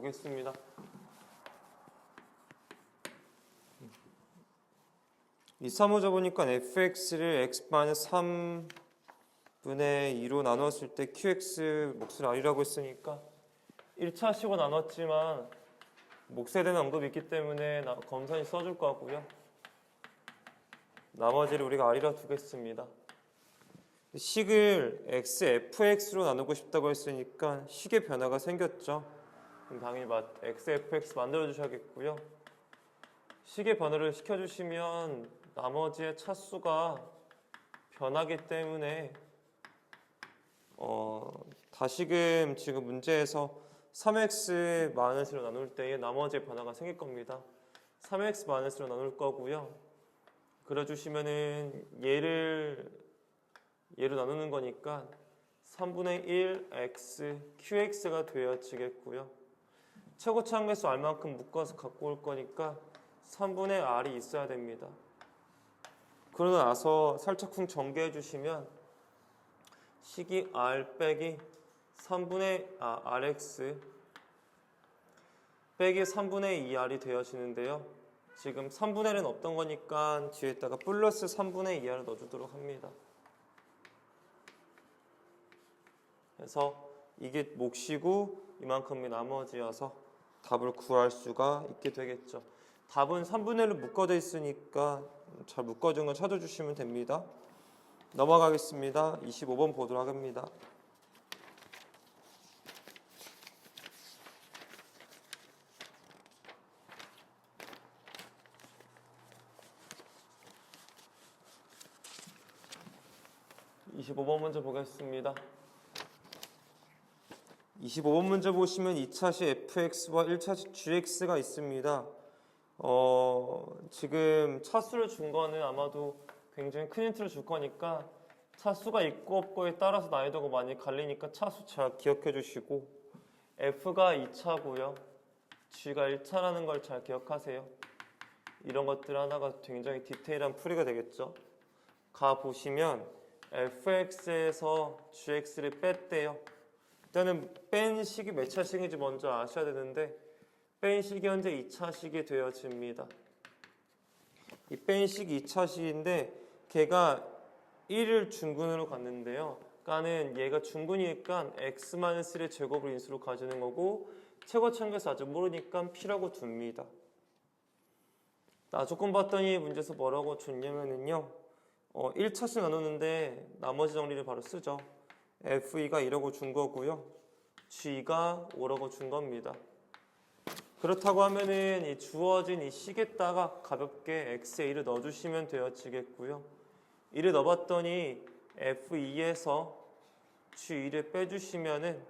보겠습니다. 2, 3호자 보니까 fx를 x-3분의 2로 나눴을 때 qx 몫을 r이라고 했으니까 1차식으로 나눴지만 몫에 대한 언급이 있기 때문에 검선이 써줄 거고요. 나머지를 우리가 r이라 두겠습니다. 식을 xfx로 나누고 싶다고 했으니까 식의 변화가 생겼죠. 그럼 당연히 xfx 만들어 주셔야겠고요. 식의 변화를 시켜주시면 나머지의 차수가 변하기 때문에 다시금 지금 문제에서 3x 마이너스로 나눌 때에 나머지의 변화가 생길 겁니다. 3x 마이너스로 나눌 거고요. 그려주시면은 얘로 나누는 거니까 3분의 1 x qx가 되어지겠고요. 최고치 항매수 r만큼 묶어서 갖고 올 거니까 3분의 r이 있어야 됩니다. 그러고 나서 살짝쿵 전개해 주시면 식이 r 빼기 3분의 rx 빼기 3분의 2r이 되어지는데요. 지금 3분의 1은 없던 거니까 뒤에다가 플러스 3분의 2r을 넣어주도록 합니다. 그래서 이게 몫이고 이만큼이 나머지여서 답을 구할 수가 있게 되겠죠. 답은 3분의 1로 묶어져 있으니까 잘 묶어진 거 찾아주시면 됩니다. 넘어가겠습니다. 25번 보도록 합니다. (25번) 문제 보겠습니다. 25번 문제 보시면 2차식 fx와 1차식 gx가 있습니다. 지금 차수를 준 거는 아마도 굉장히 큰 힌트를 줄 거니까 차수가 있고 없고에 따라서 난이도가 많이 갈리니까 차수 잘 기억해 주시고 f가 2차고요. g가 1차라는 걸 잘 기억하세요. 이런 것들 하나가 굉장히 디테일한 풀이가 되겠죠. 가 보시면 fx에서 gx를 뺐대요. 일단은 뺀 식이 몇 차식인지 먼저 아셔야 되는데 뺀 식이 현재 2차식이 되어집니다. 이 뺀 식이 2차식인데 걔가 1을 중근으로 갔는데요. 그러니까는 얘가 중근이니까 x-1의 제곱을 인수로 가지는 거고 최고치 항계수 아직 모르니까 p라고 둡니다. 조금 봤더니 문제에서 뭐라고 줬냐면은요. 1차식 나누는데 나머지 정리를 바로 쓰죠. f2가 2라고 준 거고요. g가 5라고 준 겁니다. 그렇다고 하면은 이 주어진 이 식에다가 가볍게 x에 1을 넣어주시면 되어지겠고요. 1을 넣어봤더니 f2에서 g2를 빼주시면은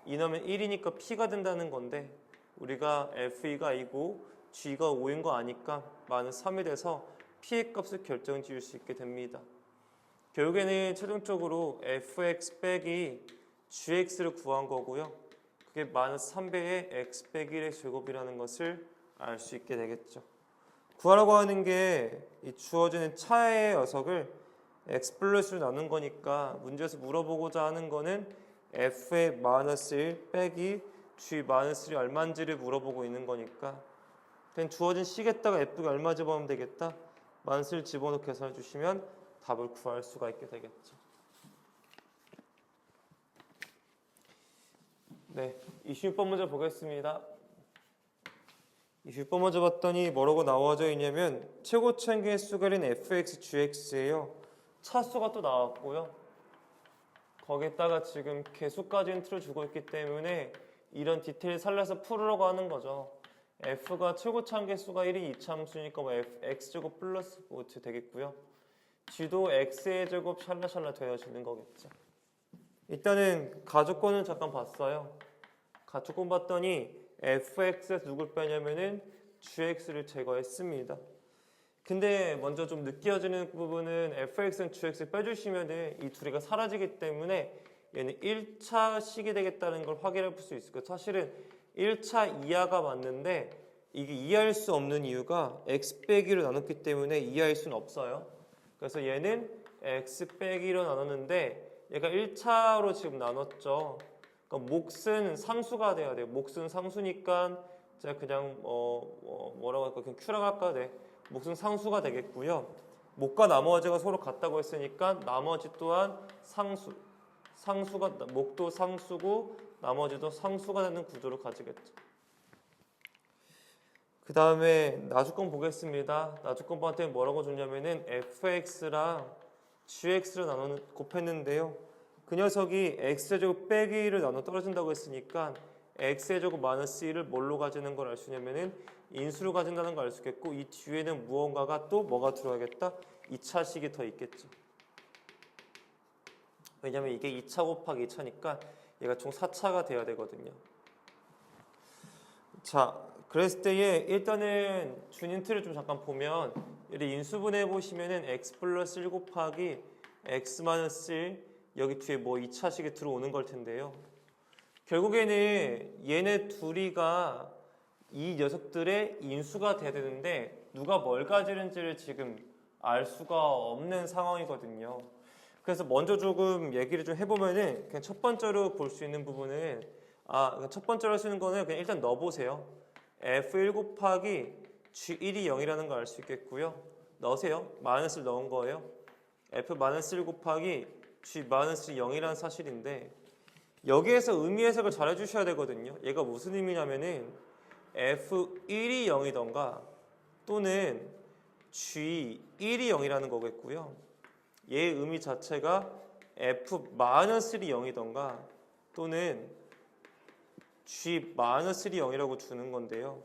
2 넣으면 1이니까 p가 된다는 건데 우리가 f2가 2고 g가 5인 거 아니까 많은 3이 돼서 p의 값을 결정 지을 수 있게 됩니다. 결국에는 최종적으로 fx 빼기 gx를 구한 거고요. 그게 마이너스 3배의 x 빼기 1의 제곱이라는 것을 알 수 있게 되겠죠. 구하라고 하는 게 이 주어지는 차의 녀석을 x 플러스로 나눈 거니까 문제에서 물어보고자 하는 거는 f의 마이너스 1 빼기 g 마이너스 1이 얼마인지를 물어보고 있는 거니까 그냥 주어진 식에다가 f가 얼마 집어넣으면 되겠다. 마이너스 1 집어넣고 계산해 주시면 답을 구할 수가 있게 되겠죠. 네, 26번 문제 보겠습니다. 26번 문제 봤더니 뭐라고 나와져 있냐면 최고치 항계수가 된 fx, gx예요. 차수가 또 나왔고요. 거기에다가 지금 개수까지 힌트를 주고 있기 때문에 이런 디테일 살려서 풀으라고 하는 거죠. f가 최고치 항계수가 1인 이차함수니까 뭐 x제곱 플러스 뭐트 되겠고요. g도 x의 제곱 샬라샬라 되어지는 거겠죠. 일단은 가족권은 잠깐 봤어요. 가족권 봤더니 fx에서 누굴 빼냐면은 gx를 제거했습니다. 근데 먼저 좀 느껴지는 부분은 fx는 gx를 빼주시면은 이 둘이가 사라지기 때문에 얘는 1차식이 되겠다는 걸 확인해 볼 수 있을 거예요. 사실은 1차 이하가 맞는데 이게 이해할 수 없는 이유가 x 빼기로 나눴기 때문에 이해할 수는 없어요. 그래서 얘는 x 빼기로 나눴는데 얘가 1차로 지금 나눴죠. 그러니까 몫은 상수가 돼야 돼요. 몫은 상수니까 제가 그냥 뭐라고 할까? 그냥 Q라고 할까? 네. 몫은 상수가 되겠고요. 몫과 나머지가 서로 같다고 했으니까 나머지 또한 상수. 상수가 몫도 상수고 나머지도 상수가 되는 구조를 가지겠죠. 그 다음에 나주권 보겠습니다. 나주권한테 뭐라고 줬냐면은 fx랑 gx를 곱했는데요. 그 녀석이 x제곱 빼기 1을 나눠 떨어진다고 했으니까 x제곱 마이너스 1을 뭘로 가지는 걸 알 수 있냐면은 인수로 가진다는 걸 알 수 있겠고 이 뒤에는 무언가가 또 뭐가 들어가겠다? 2차식이 더 있겠죠. 왜냐면 이게 2차 곱하기 2차니까 얘가 총 4차가 돼야 되거든요. 자, 그랬을 때에 일단은 준 힌트를 좀 잠깐 보면 여기 인수분해 보시면은 x 플러스 1 곱하기 x 마이너스 1 여기 뒤에 뭐 2차식이 들어오는 걸 텐데요. 결국에는 얘네 둘이가 이 녀석들의 인수가 돼야 되는데 누가 뭘 가지는지를 지금 알 수가 없는 상황이거든요. 그래서 먼저 조금 얘기를 좀 해보면은 그냥 첫 번째로 볼 수 있는 부분은 첫 번째로 할 수 있는 거는 그냥 일단 넣어보세요. f1 곱하기 g1이 0이라는 걸 알 수 있겠고요. 넣으세요. 마이너스를 넣은 거예요. f-1 곱하기 g-0이라는 사실인데 여기에서 의미 해석을 잘 해주셔야 되거든요. 얘가 무슨 의미냐면은 f1이 0이던가 또는 g1이 0이라는 거겠고요. 얘의 의미 자체가 f-1이 0이던가 또는 g-1이 0이라고 주는 건데요.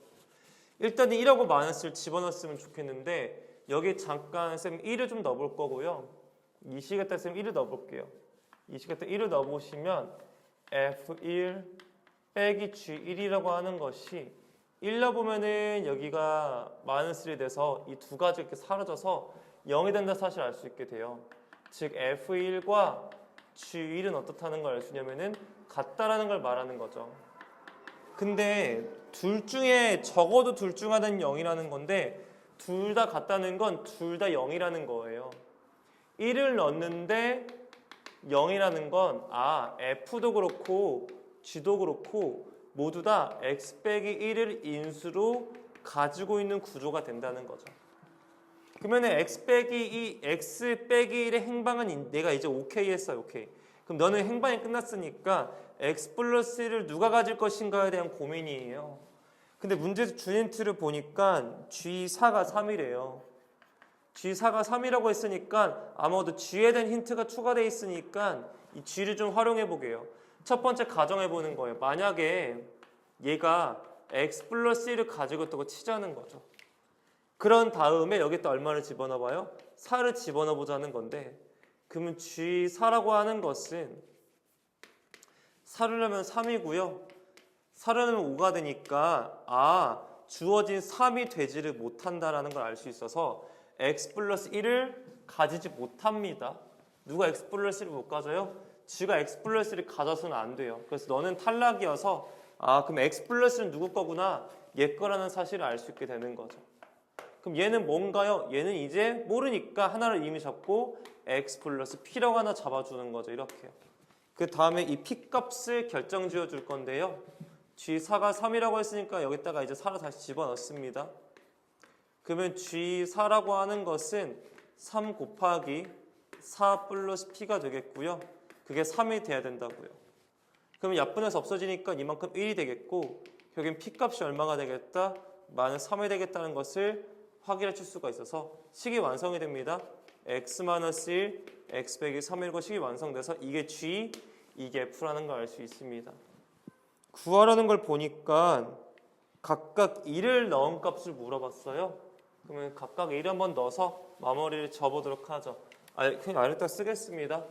일단은 1하고 마이너스를 집어넣었으면 좋겠는데 여기 잠깐 쌤 1을 좀 넣어볼 거고요. 이 시간대 쌤 1을 넣어볼게요. 이 시간대 1을 넣어보시면 f1 빼기 g1이라고 하는 것이 1 넣어보면은 여기가 마이너스 1이 돼서 이 두 가지 이렇게 사라져서 0이 된다 사실 알 수 있게 돼요. 즉 f1과 g1은 어떻다는 걸 알 수 있냐면은 같다라는 걸 말하는 거죠. 근데 둘 중에 적어도 둘 중 하나는 0이라는 건데 둘 다 같다는 건 둘 다 0이라는 거예요. 1을 넣었는데 0이라는 건 F도 그렇고 G도 그렇고 모두 다 X 빼기 1을 인수로 가지고 있는 구조가 된다는 거죠. 그러면은 X 빼기 1의 행방은 내가 이제 오케이 했어요. 오케이. 그럼 너는 행방이 끝났으니까 X 플러스 1을 누가 가질 것인가에 대한 고민이에요. 근데 문제에서 준 힌트를 보니까 G4가 3이래요. G4가 3이라고 했으니까 아마도 G에 대한 힌트가 추가되어 있으니까 이 G를 좀 활용해 보게요. 첫 번째 가정해 보는 거예요. 만약에 얘가 X 플러스 1을 가지고 있다고 치자는 거죠. 그런 다음에 여기다 얼마를 집어넣어 봐요? 4를 집어넣어 보자는 건데 그러면 G4라고 하는 것은 4를 하면 3이고요. 4를 하면 5가 되니까 주어진 3이 되지를 못한다라는 걸 알 수 있어서 x 플러스 1을 가지지 못합니다. 누가 x 플러스 1을 못 가져요? G가 x 플러스 1을 가져서는 안 돼요. 그래서 너는 탈락이어서 그럼 x 플러스는 누구 거구나? 얘 거라는 사실을 알 수 있게 되는 거죠. 그럼 얘는 뭔가요? 얘는 이제 모르니까 하나를 이미 잡고 x 플러스 p라고 하나 잡아주는 거죠. 이렇게요. 그 다음에 이 p 값을 결정 지어 줄 건데요. G4가 3이라고 했으니까 여기다가 이제 4를 다시 집어넣습니다. 그러면 G4라고 하는 것은 3 곱하기 4 플러스 P가 되겠고요. 그게 3이 돼야 된다고요. 그러면 약분해서 없어지니까 이만큼 1이 되겠고 결국엔 P 값이 얼마가 되겠다? 마이너스 3이 되겠다는 것을 확인해 줄 수가 있어서 식이 완성이 됩니다. x-1, x 빼기 3일과 식이 완성돼서 이게 G, 이게 F라는 걸 알 수 있습니다. 구하라는 걸 보니까 각각 1을 넣은 값을 물어봤어요. 그러면 각각 1을 한번 넣어서 마무리를 접어보도록 하죠. 그냥 아래다 쓰겠습니다.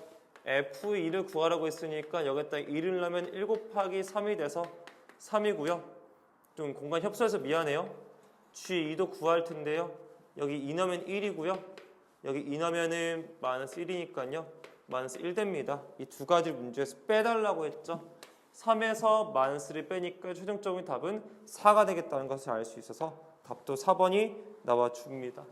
F2를 구하라고 했으니까 여기다 1을 넣으면 1 곱하기 3이 돼서 3이고요. 좀 공간 협소해서 미안해요. G2도 구할 텐데요. 여기 2 넣으면 1이고요. 여기 2 넣으면 마이너스 1이니까요. 마이너스 1 됩니다. 이 두 가지 문제에서 빼달라고 했죠. 3에서 마이너스를 빼니까 최종적인 답은 4가 되겠다는 것을 알 수 있어서 답도 4번이 나와줍니다.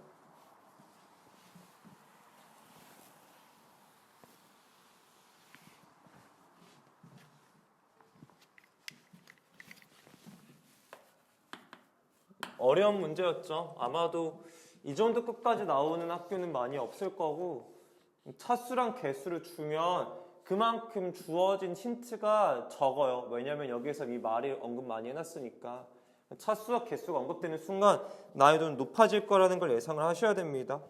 어려운 문제였죠. 아마도 이 정도 끝까지 나오는 학교는 많이 없을 거고 차수랑 개수를 주면 그만큼 주어진 힌트가 적어요. 왜냐면 여기에서 이 말이 언급 많이 해놨으니까 차수와 개수가 언급되는 순간 난이도는 높아질 거라는 걸 예상을 하셔야 됩니다.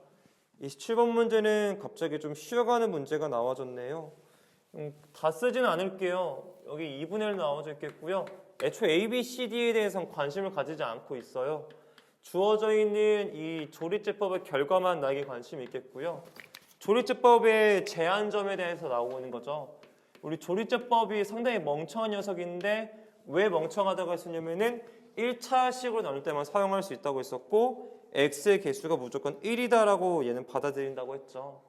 27번 문제는 갑자기 좀 쉬어가는 문제가 나와졌네요. 다 쓰지는 않을게요. 여기 2분의 1 나와져 있겠고요. 애초에 A, B, C, D에 대해서는 관심을 가지지 않고 있어요. 주어져 있는 이 조리제법의 결과만 나에게 관심이 있겠고요. 조리제법의 제한점에 대해서 나오는 거죠. 우리 조리제법이 상당히 멍청한 녀석인데 왜 멍청하다고 했었냐면은 1차식으로 나눌 때만 사용할 수 있다고 했었고 x의 개수가 무조건 1이다라고 얘는 받아들인다고 했죠.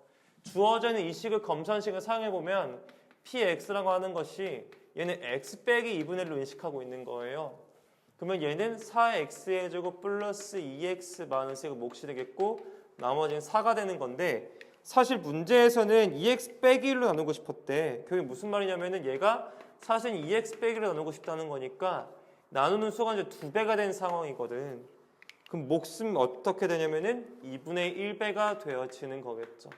주어져 있는 이 식을 검산식을 사용해보면 px라고 하는 것이 얘는 x 빼기 2분의 1로 인식하고 있는 거예요. 그러면 얘는 4x의 제곱 플러스 2x 마이너스 1가 몫이 되겠고 나머지는 4가 되는 건데 사실 문제에서는 2x 빼기 1로 나누고 싶었대. 그게 무슨 말이냐면은 얘가 사실 2x 빼기 1로 나누고 싶다는 거니까 나누는 수가 이제 2배가 된 상황이거든. 그럼 몫은 어떻게 되냐면은 2분의 1배가 되어지는 거겠죠.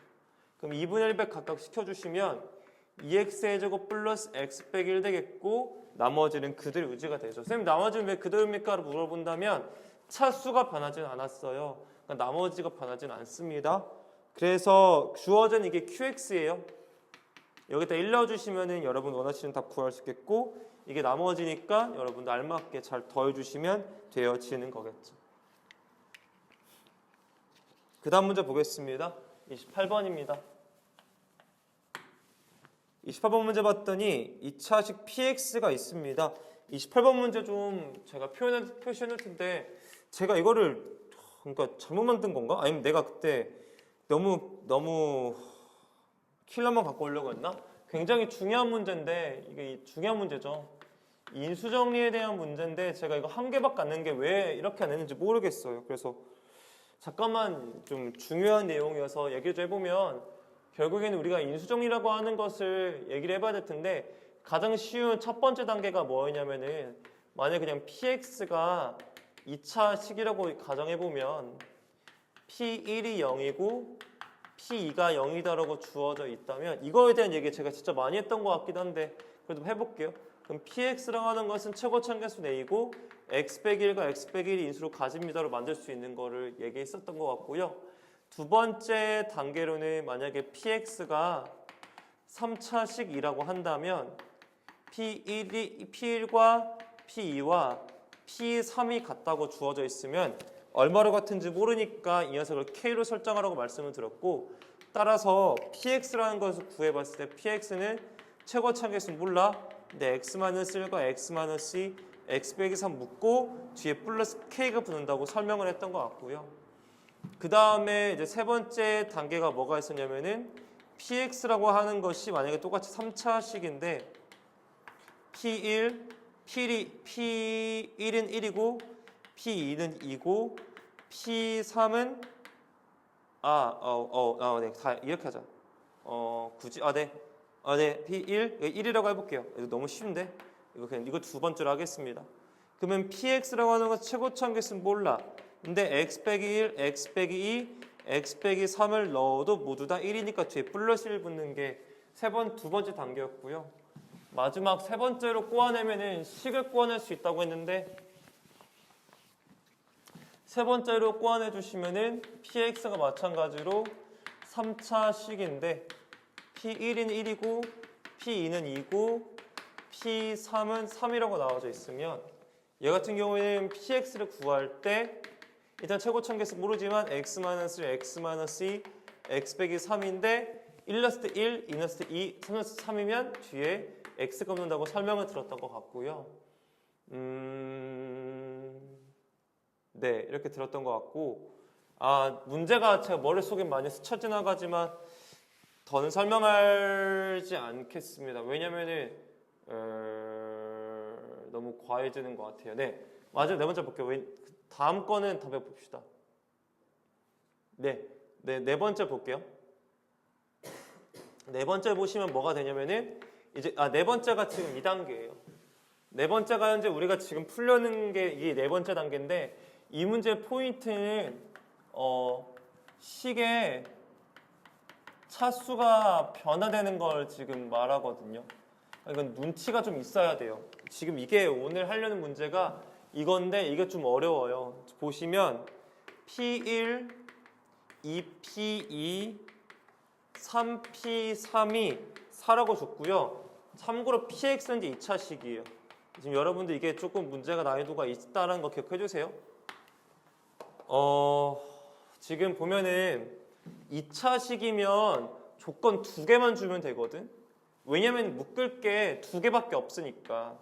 그럼 2분의 1배 각각 시켜주시면 2x의 제곱 플러스 x 빼기 1 되겠고 나머지는 그대로 유지가 되죠. 선생님 나머지는 왜 그대로입니까? 라고 물어본다면 차수가 변하지는 않았어요. 그러니까 나머지가 변하지는 않습니다. 그래서 주어진 이게 qx예요. 여기다 1 넣어주시면 여러분 원하시는 답 구할 수 있겠고 이게 나머지니까 여러분도 알맞게 잘 더해주시면 되어지는 거겠죠. 그 다음 문제 보겠습니다. 28번입니다. 28번 문제 봤더니 2차식 px가 있습니다. 28번 문제 좀 제가 표시해놓을 텐데 제가 이거를 그러니까 잘못 만든 건가? 아니면 내가 그때 너무 킬러만 갖고 오려고 했나? 굉장히 중요한 문제인데 이게 중요한 문제죠. 인수정리에 대한 문제인데 제가 이거 한 개밖에 안 낸 게 왜 이렇게 안 했는지 모르겠어요. 그래서 잠깐만 좀 중요한 내용이어서 얘기를 좀 해보면 결국에는 우리가 인수정리라고 하는 것을 얘기를 해봐야 될 텐데 가장 쉬운 첫 번째 단계가 뭐였냐면은 만약에 그냥 px가 2차 식이라고 가정해보면 p1이 0이고 p2가 0이다라고 주어져 있다면 이거에 대한 얘기 제가 진짜 많이 했던 것 같기도 한데 그래도 해볼게요. 그럼 px라고 하는 것은 최고참계수 a이고 x 빼기 1과 x 빼기 1이 인수로 가집니다로 만들 수 있는 거를 얘기했었던 것 같고요. 두 번째 단계로는 만약에 px가 3차식이라고 한다면 p1과 p2와 p3이 같다고 주어져 있으면 얼마로 같은지 모르니까 이 녀석을 k로 설정하라고 말씀을 드렸고 따라서 px라는 것을 구해봤을 때 px는 최고참계수 몰라 근데 x-1과 x-2 x 빼기 3 묻고 뒤에 플러스 k가 붙는다고 설명을 했던 것 같고요. 그 다음에 이제 세 번째 단계가 뭐가 있었냐면은 px라고 하는 것이 만약에 똑같이 3차식인데 p1은 1이고 p2는 2고 p3은 네, 다 이렇게 하자. 굳이 네, p1 1이라고 해볼게요. 이거 너무 쉬운데 이거 두 번째로 하겠습니다. 그러면 px라고 하는 건 최고참계수는 몰라. 근데 x 빼기 1, x 빼기 2, x 빼기 3을 넣어도 모두 다 1이니까 뒤에 플러스 1 붙는 게 두 번째 단계였고요. 마지막 세 번째로 꼬아내면은 식을 꼬아낼 수 있다고 했는데 세 번째로 꼬아내 주시면은 px가 마찬가지로 3차 식인데 p1은 1이고 p2는 2고 p3은 3이라고 나와져 있으면 얘 같은 경우에는 px를 구할 때 일단 최고참계수 모르지만 x-1, x-2, x 빼기 3인데 1 넣었을 때 1, 2 넣었을 때 2, 3 넣었을 때 3이면 뒤에 x가 붙는다고 설명을 들었던 것 같고요. 네, 이렇게 들었던 것 같고 문제가 제가 머릿속에 많이 스쳐 지나가지만 더는 설명하지 않겠습니다. 왜냐면은 너무 과해지는 것 같아요. 네, 맞아요. 네 번째 볼게요. 다음 거는 답해 봅시다. 네 번째 볼게요. 네 번째 보시면 뭐가 되냐면은 이제 네 번째가 지금 2단계예요. 네 번째가 현재 우리가 지금 풀려는 게 이 네 번째 단계인데 이 문제의 포인트는 식의 차수가 변화되는 걸 지금 말하거든요. 이건 눈치가 좀 있어야 돼요. 지금 이게 오늘 하려는 문제가 이건데 이게 좀 어려워요. 보시면 P1, 2P2, 3P3이 4라고 줬고요. 참고로 PX는 이제 2차식이에요. 지금 여러분들 이게 조금 문제가 난이도가 있다는 거 기억해 주세요. 지금 보면은 2차식이면 조건 2개만 주면 되거든. 왜냐면 묶을 게 2개밖에 없으니까.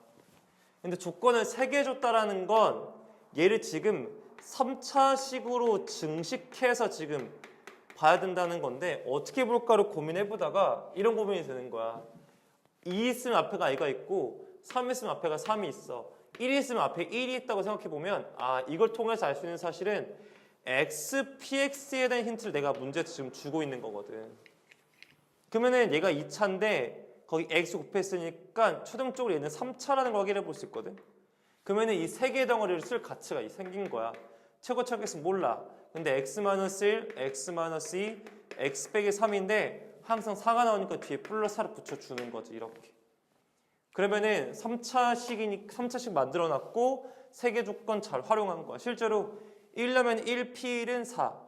근데 조건을 3개 줬다라는 건 얘를 지금 3차식으로 증식해서 지금 봐야 된다는 건데 어떻게 볼까를 고민해 보다가 이런 고민이 드는 거야. 2 있으면 앞에가 i가 있고 3 있으면 앞에가 3이 있어. 1이 있으면 앞에 1이 있다고 생각해 보면 이걸 통해서 알 수 있는 사실은 x, px에 대한 힌트를 내가 문제에서 지금 주고 있는 거거든. 그러면은 얘가 2차인데 거기 x 곱했으니까 최종적으로 얘는 3차라는 걸 확인해 볼 수 있거든. 그러면은 이 세 개의 덩어리를 쓸 가치가 생긴 거야. 최고차겠으면 몰라. 근데 x-1, x-2, x 빼기 3인데 항상 4가 나오니까 뒤에 플러스 4를 붙여주는 거지. 이렇게. 그러면은 3차식 만들어 놨고 세 개 조건 잘 활용한 거야. 실제로 1려면 1P1은 4,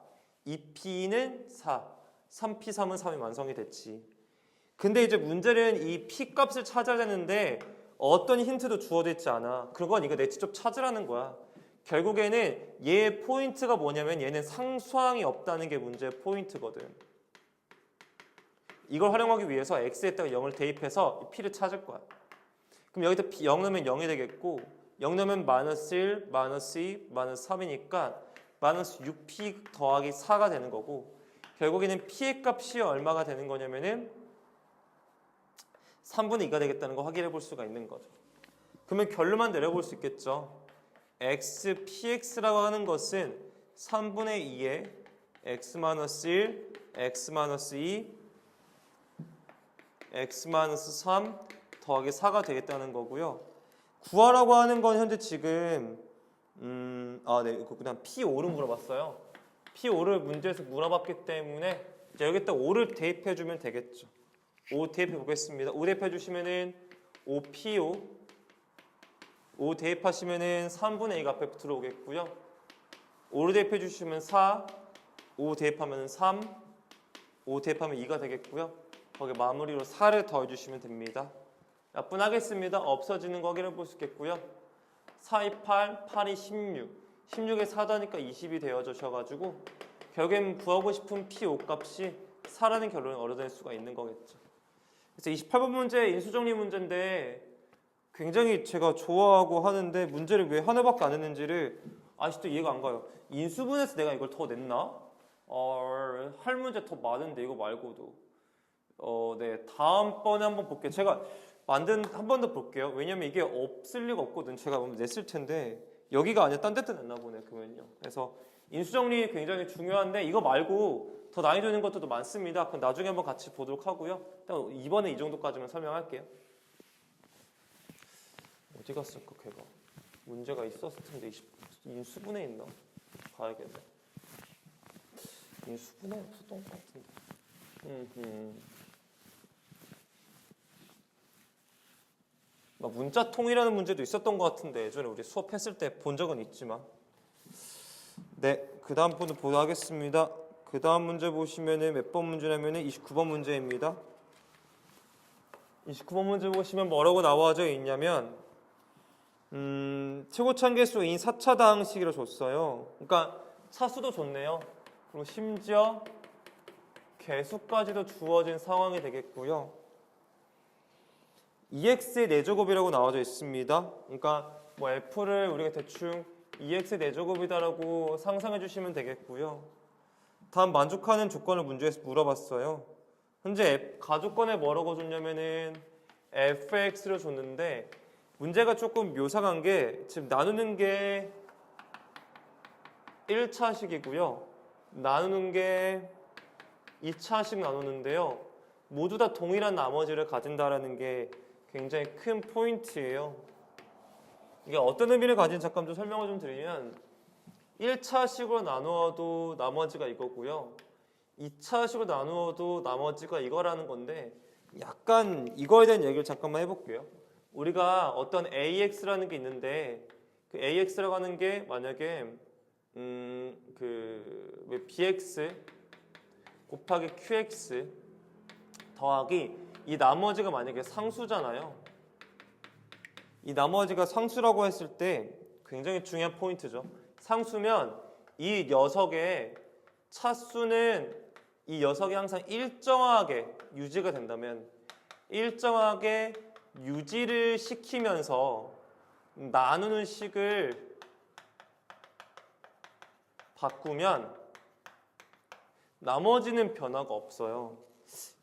2P는 4, 3P3은 3이 완성이 됐지. 근데 이제 문제는 이 P 값을 찾아야 되는데 어떤 힌트도 주어져 있지 않아. 그건 이거 내 직접 찾으라는 거야. 결국에는 얘의 포인트가 뭐냐면 얘는 상수항이 없다는 게 문제의 포인트거든. 이걸 활용하기 위해서 x에다가 0을 대입해서 P를 찾을 거야. 그럼 여기다 0 넣으면 0이 되겠고 0 넣으면 -1, -2, -3이니까 -6P 더하기 4가 되는 거고 결국에는 P의 값이 얼마가 되는 거냐면은 3분의 2가 되겠다는 거 확인해 볼 수가 있는 거죠. 그러면 결론만 내려볼 수 있겠죠. x, px라고 하는 것은 3분의 2의 x-1, x-2, x-3 더하기 4가 되겠다는 거고요. 구하라고 하는 건 현재 지금 이거 그냥 P5를 물어봤어요. P5를 문제에서 물어봤기 때문에 이제 여기다 5를 대입해 주면 되겠죠. 5 대입해 보겠습니다. 5 대입해 주시면은 5P5 5 대입하시면은 3분의 2가 앞에 들어오겠고요. 5를 대입해 주시면 4, 5 대입하면 3, 5 대입하면 2가 되겠고요. 거기 마무리로 4를 더해 주시면 됩니다. 몇 분 하겠습니다. 없어지는 거 확인해 볼 수 있겠고요. 4, 2, 8, 8이 16, 16에 4더니까 20이 되어져가지고 결국엔 구하고 싶은 P5 값이 4라는 결론을 얻어낼 수가 있는 거겠죠. 그래서 28번 문제 인수정리 문제인데 굉장히 제가 좋아하고 하는데 문제를 왜 하나밖에 안 했는지를 아직도 이해가 안 가요. 인수분해서 내가 이걸 더 냈나? 할 문제 더 많은데 이거 말고도. 네, 다음번에 한번 볼게요. 제가 한 번 더 볼게요. 왜냐면 이게 없을 리가 없거든. 제가 냈을 텐데 여기가 아니라 딴 데도 냈나 보네. 그러면요. 그래서 인수정리 굉장히 중요한데 이거 말고 더 난이도 있는 것도 많습니다. 그럼 나중에 한번 같이 보도록 하고요. 일단 이번에 이 정도까지만 설명할게요. 어디 갔을까 걔가? 문제가 있었을 텐데 인수분해 있나? 봐야겠네. 인수분해 없었던 것 같은데. 막 문자통이라는 문제도 있었던 것 같은데 예전에 우리 수업했을 때 본 적은 있지만. 네, 그 다음 분도 보도록 하겠습니다. 그 다음 문제 보시면은 몇 번 문제냐면은 29번 문제입니다. 29번 문제 보시면 뭐라고 나와져 있냐면 최고차계수인 4차 다항식이라 줬어요. 그러니까 차수도 좋네요. 그리고 심지어 개수까지도 주어진 상황이 되겠고요. 2x의 4제곱이라고 나와져 있습니다. 그러니까 뭐 f를 우리가 대충 2x의 4제곱이다라고 상상해 주시면 되겠고요. 다음 만족하는 조건을 문제에서 물어봤어요. 현재 가조건에 뭐라고 줬냐면은 fx를 줬는데 문제가 조금 묘사한 게 지금 나누는 게 1차식이고요. 나누는 게 2차식 나누는데요. 모두 다 동일한 나머지를 가진다라는 게 굉장히 큰 포인트예요. 이게 어떤 의미를 가진지 잠깐 좀 설명을 좀 드리면 1차식으로 나누어도 나머지가 이거고요. 2차식으로 나누어도 나머지가 이거라는 건데 약간 이거에 대한 얘기를 잠깐만 해볼게요. 우리가 어떤 AX라는 게 있는데 그 AX라고 하는 게 만약에 왜 BX 곱하기 QX 더하기 이 나머지가 만약에 상수잖아요. 이 나머지가 상수라고 했을 때 굉장히 중요한 포인트죠. 상수면 이 녀석의 차수는 이 녀석이 항상 일정하게 유지가 된다면 일정하게 유지를 시키면서 나누는 식을 바꾸면 나머지는 변화가 없어요.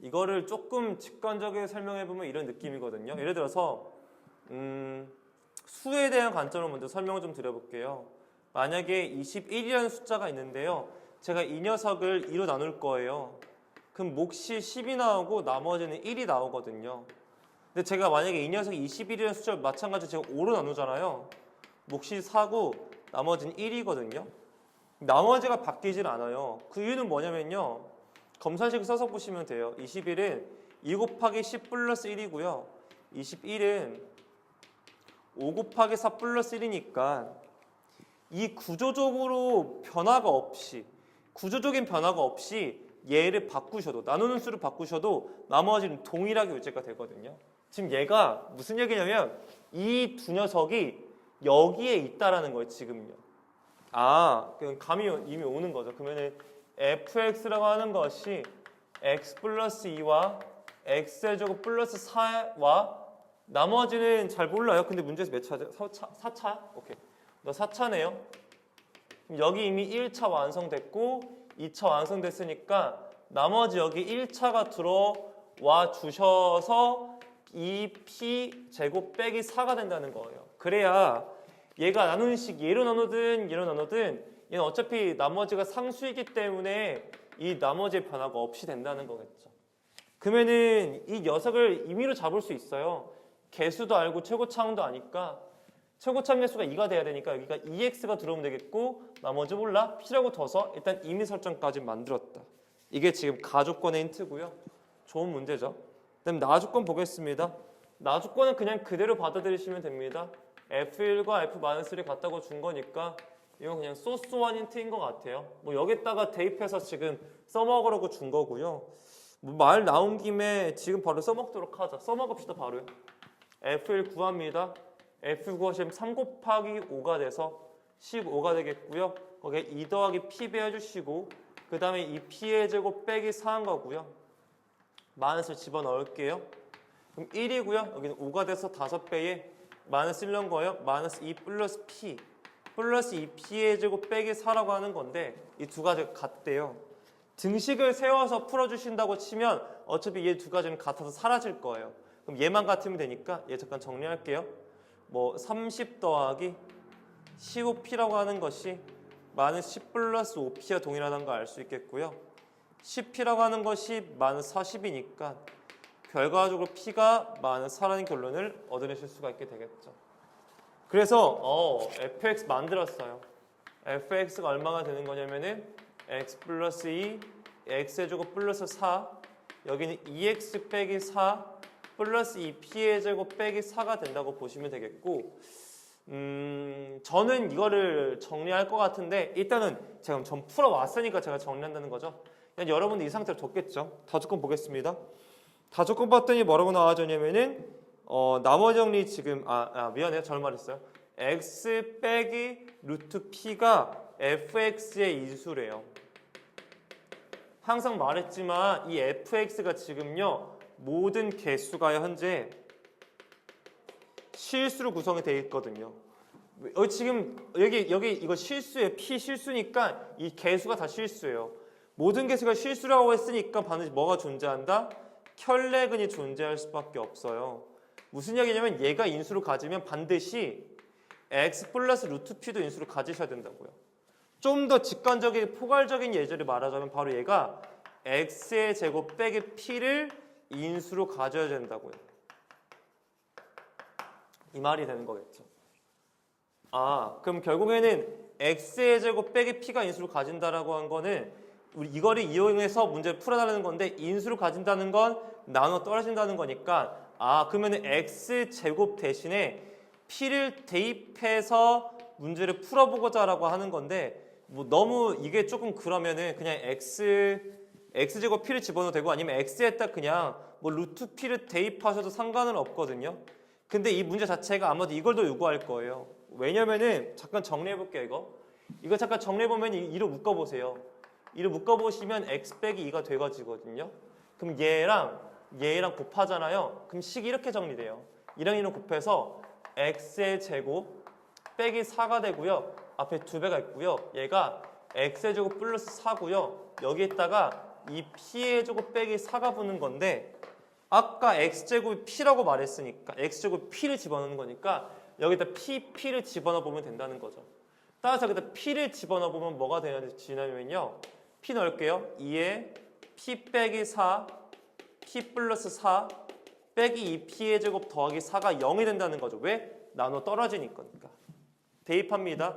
이거를 조금 직관적으로 설명해보면 이런 느낌이거든요. 예를 들어서 수에 대한 관점으로 먼저 설명을 좀 드려볼게요. 만약에 21이라는 숫자가 있는데요. 제가 이 녀석을 2로 나눌 거예요. 그럼 몫이 10이 나오고 나머지는 1이 나오거든요. 근데 제가 만약에 이 녀석이 21이라는 숫자를 마찬가지로 제가 5로 나누잖아요. 몫이 4고 나머지는 1이거든요. 나머지가 바뀌질 않아요. 그 이유는 뭐냐면요. 검산식 써서 보시면 돼요. 21은 2 곱하기 10 플러스 1이고요. 21은 5 곱하기 4 플러스 1이니까 이 구조적으로 변화가 없이 구조적인 변화가 없이 얘를 바꾸셔도 나누는 수를 바꾸셔도 나머지는 동일하게 유지가 되거든요. 지금 얘가 무슨 얘기냐면 이 두 녀석이 여기에 있다라는 거예요. 지금요. 그럼 감이 이미 오는 거죠. 그러면은 fx라고 하는 것이 x 플러스 2와 x의 제곱 플러스 4와 나머지는 잘 몰라요. 근데 문제에서 몇 차죠? 4차? 오케이. 너 4차네요. 그럼 여기 이미 1차 완성됐고 2차 완성됐으니까 나머지 여기 1차가 들어와 주셔서 2p 제곱 빼기 4가 된다는 거예요. 그래야 얘가 나누는 식 얘로 나누든 얘로 나누든 얘는 어차피 나머지가 상수이기 때문에 이 나머지의 변화가 없이 된다는 거겠죠. 그러면은 이 녀석을 임의로 잡을 수 있어요. 개수도 알고 최고차항도 아니까 최고차항 개수가 2가 돼야 되니까 여기가 2x가 들어오면 되겠고 나머지 몰라 p라고 둬서 일단 임의 설정까지 만들었다. 이게 지금 가조건의 힌트고요. 좋은 문제죠. 그다음 나조건 보겠습니다. 나조건은 그냥 그대로 받아들이시면 됩니다. F1과 F-3를 갖다고 준 거니까 이건 그냥 소스원 힌트인 것 같아요. 뭐 여기다가 대입해서 지금 써먹으라고 준 거고요. 뭐 말 나온 김에 지금 바로 써먹도록 하자. 써먹읍시다 바로요. F1 구합니다. F 구하시면 3 곱하기 5가 돼서 15가 되겠고요. 거기에 2 더하기 P 빼주시고 그 다음에 이 P의 제곱 빼기 4한 거고요. 마이너스를 집어넣을게요. 그럼 1이고요. 여기는 5가 돼서 5배에 마이너스 1 넣은 거예요. 마이너스 2 플러스 P 플러스 2P의 제곱 빼기 4라고 하는 건데 이 두 가지가 같대요. 등식을 세워서 풀어주신다고 치면 어차피 얘 두 가지는 같아서 사라질 거예요. 그럼 얘만 같으면 되니까 얘 잠깐 정리할게요. 뭐 30 더하기 15P라고 하는 것이 마이너스 10 플러스 5P와 동일하다는 걸 알 수 있겠고요. 10P라고 하는 것이 마이너스 40이니까 결과적으로 P가 마이너스 4라는 결론을 얻어내실 수가 있게 되겠죠. 그래서 fx 만들었어요. fx가 얼마가 되는 거냐면은 x 플러스 2, x의 제곱 플러스 4 여기는 2x 빼기 4 플러스 2p의 제곱 빼기 4가 된다고 보시면 되겠고 저는 이거를 정리할 것 같은데 일단은 제가 전 풀어왔으니까 제가 정리한다는 거죠. 그냥 여러분들 이 상태로 뒀겠죠. 다조건 보겠습니다. 다조건 봤더니 뭐라고 나와졌냐면은 나머지 정리 지금 미안해요. 잘못 말했어요. x 빼기 루트 p가 fx의 인수래요. 항상 말했지만 이 fx가 지금요 모든 개수가 현재 실수로 구성이 되어 있거든요. 지금 여기 이거 실수예요. p 실수니까 이 개수가 다 실수예요. 모든 개수가 실수라고 했으니까 반드시 뭐가 존재한다? 켤레근이 존재할 수밖에 없어요. 무슨 얘기냐면 얘가 인수를 가지면 반드시 x 플러스 루트 p도 인수를 가지셔야 된다고요. 좀 더 직관적인 포괄적인 예제를 말하자면 바로 얘가 x의 제곱 빼기 p를 인수로 가져야 된다고요. 이 말이 되는 거겠죠. 그럼 결국에는 x의 제곱 빼기 p가 인수를 가진다라고 한 거는 우리 이거를 이용해서 문제를 풀어달라는 건데 인수를 가진다는 건 나눠 떨어진다는 거니까 그러면 x 제곱 대신에 p를 대입해서 문제를 풀어보고자라고 하는 건데 뭐 너무 이게 조금 그러면은 그냥 x제곱 p를 집어넣어도 되고 아니면 x에다 그냥 뭐 루트 p를 대입하셔도 상관은 없거든요. 근데 이 문제 자체가 아마도 이걸 더 요구할 거예요. 왜냐면은 잠깐 정리해볼게요. 이거 잠깐 정리해보면 이로 묶어보세요. 이로 묶어보시면 x 빼기 2가 돼가지거든요. 그럼 얘랑 곱하잖아요. 그럼 식이 이렇게 정리돼요. 2랑 2는 곱해서 x의 제곱 빼기 4가 되고요. 앞에 2배가 있고요. 얘가 x의 제곱 플러스 4고요. 여기에다가 이 p의 제곱 빼기 4가 붙는 건데 아까 x제곱이 p라고 말했으니까 x제곱 p를 집어넣는 거니까 여기다 p를 집어넣어 보면 된다는 거죠. 따라서 여기다 p를 집어넣어 보면 뭐가 되냐면요. p 넣을게요. 2에 p 빼기 4, p 플러스 4 빼기 2p의 제곱 더하기 4가 0이 된다는 거죠. 왜? 나눠 떨어지니까. 대입합니다.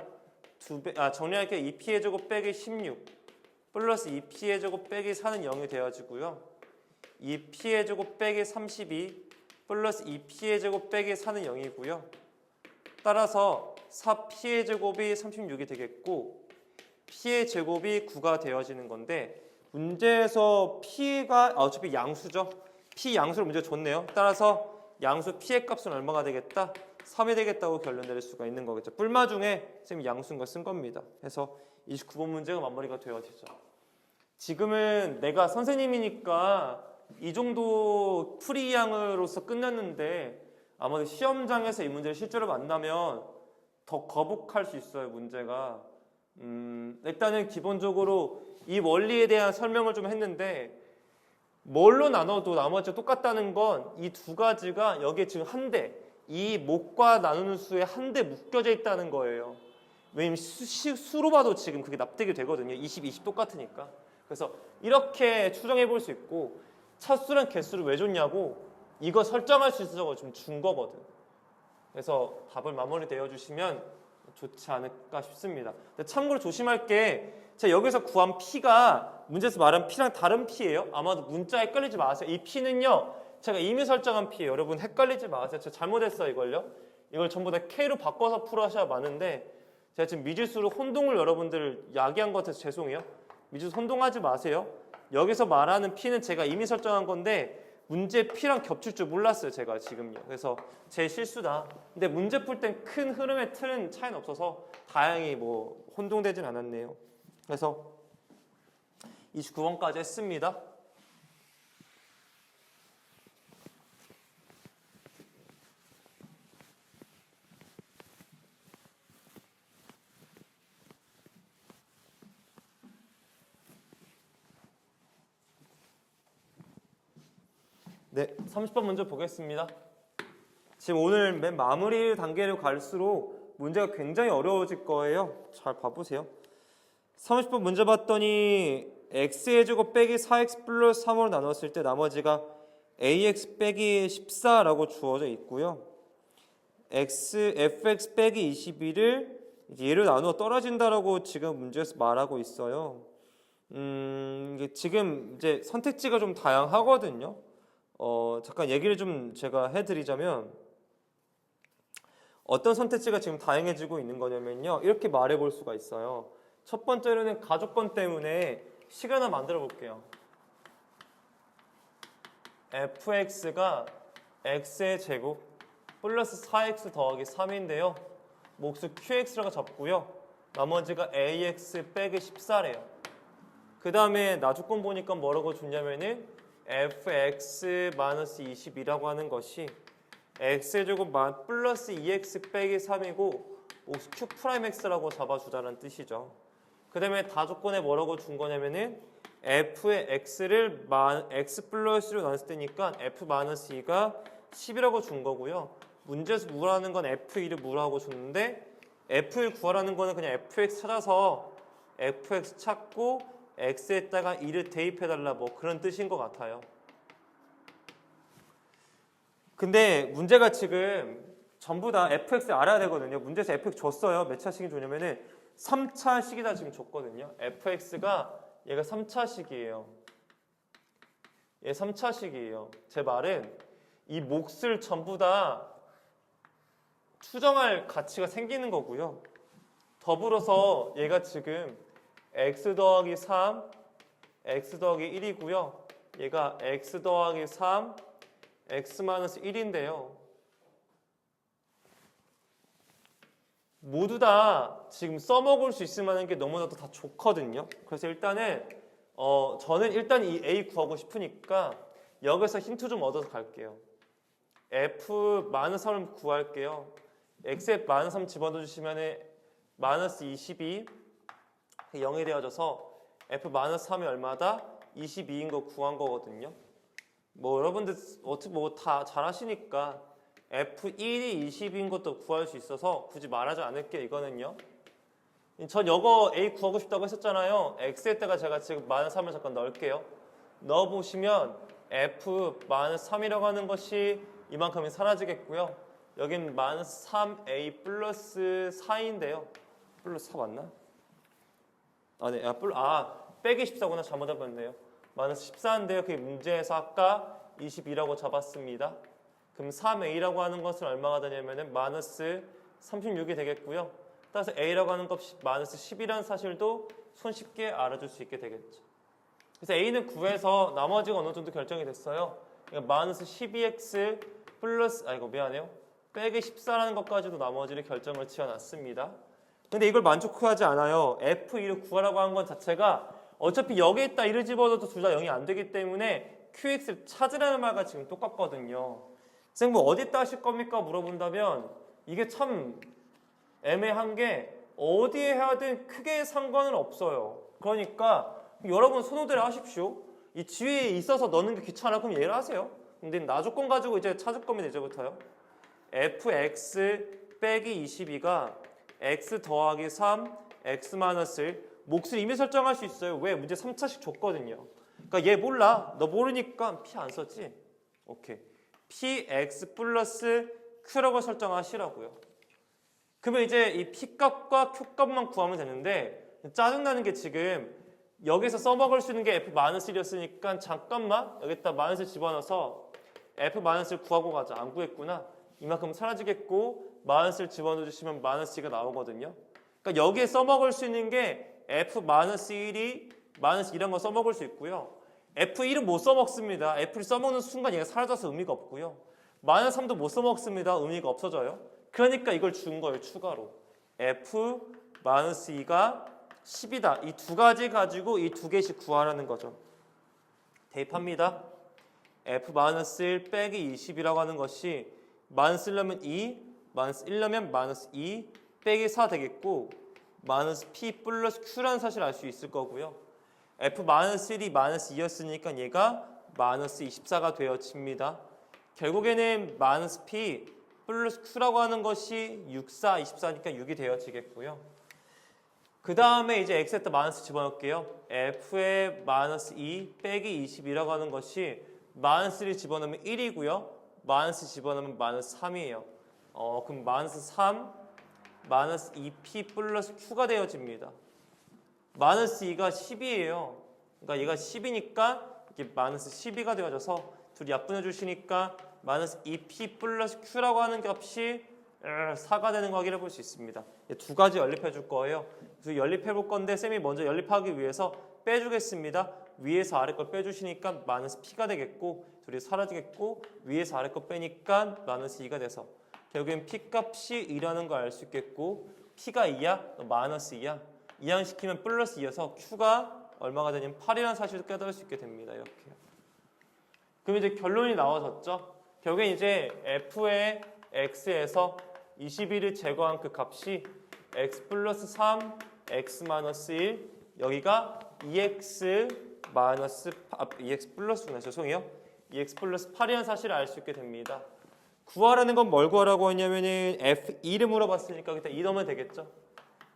정리할게요. 2p의 제곱 빼기 16 플러스 2p의 제곱 빼기 4는 0이 되어지고요. 2p의 제곱 빼기 32 플러스 2p의 제곱 빼기 4는 0이고요. 따라서 4p의 제곱이 36이 되겠고 p의 제곱이 9가 되어지는 건데 문제에서 p가 어차피 양수죠. p 양수를 문제 줬네요. 따라서 양수 p의 값은 얼마가 되겠다? 3이 되겠다고 결론 내릴 수가 있는 거겠죠. 뿔마 중에 선생님이 양수인 걸 쓴 겁니다. 그래서 29번 문제가 마무리가 되어지죠. 지금은 내가 선생님이니까 이 정도 풀이양으로서 끝났는데 아마도 시험장에서 이 문제를 실제로 만나면 더 거북할 수 있어요. 문제가 일단은 기본적으로 이 원리에 대한 설명을 좀 했는데 뭘로 나눠도 나머지가 똑같다는 건 이 두 가지가 여기에 지금 한 대, 이 목과 나누는 수에 한 대 묶여져 있다는 거예요. 왜냐면 수로 봐도 지금 그게 납득이 되거든요. 20, 20 똑같으니까. 그래서 이렇게 추정해 볼 수 있고 차수랑 개수를 왜 줬냐고 이거 설정할 수 있어서 좀 준 거거든. 그래서 답을 마무리 되어 주시면 좋지 않을까 싶습니다. 근데 참고로 조심할 게 제가 여기서 구한 P가 문제에서 말한 P랑 다른 P예요. 아마도 문자 헷갈리지 마세요. 이 P는요. 제가 이미 설정한 P예요. 여러분 헷갈리지 마세요. 제가 잘못했어요 이걸요. 이걸 전부 다 K로 바꿔서 풀어셔야 많은데 제가 지금 미지수로 혼동을 여러분들 야기한 것 같아서 죄송해요. 미지수 혼동하지 마세요. 여기서 말하는 P는 제가 이미 설정한 건데 문제 P랑 겹칠 줄 몰랐어요. 제가 지금요. 그래서 제 실수다. 근데 문제 풀 땐 큰 흐름의 틀은 차이는 없어서 다행히 뭐 혼동되진 않았네요. 그래서 29번까지 했습니다. 네, 30번 문제 보겠습니다. 지금 오늘 맨 마무리 단계로 갈수록 문제가 굉장히 어려워질 거예요. 잘 봐보세요. 30번 문제 봤더니 x의 제곱 빼기 4x 플러스 3으로 나눴을 때 나머지가 ax 빼기 14라고 주어져 있고요. fx 빼기 21을 얘를 나누어 떨어진다라고 지금 문제에서 말하고 있어요. 이게 지금 이제 선택지가 좀 다양하거든요. 잠깐 얘기를 좀 제가 해드리자면 어떤 선택지가 지금 다양해지고 있는 거냐면요. 이렇게 말해볼 수가 있어요. 첫 번째로는 가족권 때문에 식을 하나 만들어 볼게요. fx가 x의 제곱 플러스 4x 더하기 3인데요. 몫을 qx라고 잡고요. 나머지가 ax 빼기 14래요. 그 다음에 나주권 보니까 뭐라고 줬냐면은 fx-22라고 하는 것이 x의 제곱 플러스 2x 빼기 3이고 몫 q'x라고 잡아주자는 뜻이죠. 그 다음에 다조건에 뭐라고 준 거냐면은 f의 x를 x 플러스로 나눴을 때니까 f-2가 10이라고 준 거고요. 문제에서 무라는 건 f1을 무라고 줬는데 f1 구하라는 거는 그냥 fx 찾아서 fx 찾고 x에다가 2를 대입해달라 뭐 그런 뜻인 것 같아요. 근데 문제가 지금 전부 다 fx 알아야 되거든요. 문제에서 fx 줬어요. 몇 차식이 줬냐면은 3차식이다 지금 줬거든요. fx가 얘가 3차식이에요. 얘 3차식이에요. 제 말은 이 몫을 전부 다 추정할 가치가 생기는 거고요. 더불어서 얘가 지금 x 더하기 3, x 더하기 1이고요. 얘가 x 더하기 3, x 마이너스 1인데요. 모두 다 지금 써먹을 수 있을 만한 게 너무나도 다 좋거든요. 그래서 일단은 저는 일단 이 a 구하고 싶으니까 여기서 힌트 좀 얻어서 갈게요. f 마이너스 3을 구할게요. x에 마이너스 3 집어넣어 주시면 마이너스 22 0이 되어져서 f 마이너스 3이 얼마다? 22인 거 구한 거거든요. 뭐 여러분들 어떻게 뭐 다 잘하시니까 f1이 20인 것도 구할 수 있어서 굳이 말하지 않을게요. 이거는요. 전 이거 a 구하고 싶다고 했었잖아요. x에다가 제가 지금 마이너스 3을 잠깐 넣을게요. 넣어보시면 f 마이너스 3이라고 하는 것이 이만큼이 사라지겠고요. 여긴 마이너스 3a 플러스 4인데요. 플러스 4 맞나? 네. 빼기 14구나. 잘못 잡았네요. 마이너스 14인데요. 그게 문제에서 아까 22라고 잡았습니다. 그럼 3a라고 하는 것은 얼마가 되냐면은 마이너스 36이 되겠고요. 따라서 a라고 하는 것 마이너스 10이라는 사실도 손쉽게 알아줄 수 있게 되겠죠. 그래서 a는 9에서 나머지가 어느 정도 결정이 됐어요. 그러니까 마이너스 12x 플러스 미안해요. 빼기 14라는 것까지도 나머지를 결정을 지어놨습니다. 근데 이걸 만족하지 않아요. f2를 구하라고 한 건 자체가 어차피 여기에 있다 1을 집어넣어도 둘 다 0이 안 되기 때문에 qx를 찾으라는 말과 지금 똑같거든요. 선생님 뭐 어디다 하실 겁니까? 물어본다면 이게 참 애매한 게 어디에 해야든 크게 상관은 없어요. 그러니까 여러분 손오대로 하십시오. 이 지위에 있어서 넣는 게 귀찮아 그럼 얘를 하세요. 근데 나조건 가지고 이제 찾을 겁니다. 이제부터요. fx 빼기 22가 x 더하기 3, x 마이너스 1 몫을 이미 설정할 수 있어요. 왜? 문제 3차식 줬거든요. 그러니까 얘 몰라. 너 모르니까 p 안 썼지? 오케이. px 플러스 q라고 설정하시라고요. 그러면 이제 이 p값과 q값만 구하면 되는데 짜증나는 게 지금 여기서 써먹을 수 있는 게 f-1이었으니까 잠깐만 여기다 마이너스 집어넣어서 f-1을 구하고 가자. 안 구했구나. 이만큼 사라지겠고 마이너스를 집어넣어 주시면 마이너스 2가 나오거든요. 그러니까 여기에 써먹을 수 있는 게 f-1이 마이너스 2란 거 써먹을 수 있고요. f1은 못 써먹습니다. f를 써먹는 순간 얘가 사라져서 의미가 없고요. 마이너스 3도 못 써먹습니다. 의미가 없어져요. 그러니까 이걸 준 거예요. 추가로. f-2가 10이다. 이 두 가지 가지고 이 두 개씩 구하라는 거죠. 대입합니다. f-1 빼기 20이라고 하는 것이 마이너스 1려면 2, 마이너스 1려면 마이너스 2 빼기 4 되겠고 마이너스 p 플러스 q라는 사실을 알 수 있을 거고요. f-1이 마이너스 2였으니까 얘가 마이너스 24가 되어집니다. 결국에는 마이너스 p 플러스 q라고 하는 것이 6, 4, 24니까 6이 되어지겠고요. 그 다음에 이제 x에다 마이너스 집어넣을게요. f에 마이너스 2 빼기 22라고 하는 것이 마이너스를 집어넣으면 1이고요. 마이너스 집어넣으면 마이너스 3이에요. 그럼 마이너스 3, 마이너스 2p 플러스 q가 되어집니다. 마이너스 2가 10이에요. 그러니까 얘가 10이니까 이게 마이너스 12가 되어져서 둘이 약분해 주시니까 마이너스 2p 플러스 q라고 하는 값이 4가 되는 거 확인해 볼 수 있습니다. 두 가지 연립해 줄 거예요. 그래서 연립해 볼 건데 쌤이 먼저 연립하기 위해서 빼주겠습니다. 위에서 아래 걸 빼주시니까 마이너스 p가 되겠고 둘이 사라지겠고 위에서 아래 거 빼니까 마이너스 2가 돼서 결국엔 p 값이 2라는 걸 알 수 있겠고 p가 2야? 마이너스 2야? 이항시키면 플러스 2여서 q가 얼마가 되냐면 8이라는 사실을 깨달을 수 있게 됩니다. 이렇게요. 그럼 이제 결론이 나와졌죠? 결국엔 이제 f의 x에서 21을 제거한 그 값이 x 플러스 3, x 마이너스 1 여기가 2x 마이너스 2x 플러스구나. 죄송해요. 2x 플러스 8이라는 사실을 알 수 있게 됩니다. 구하라는 건 뭘 구하라고 했냐면은 f2를 물어봤으니까 일단 2 넣으면 되겠죠.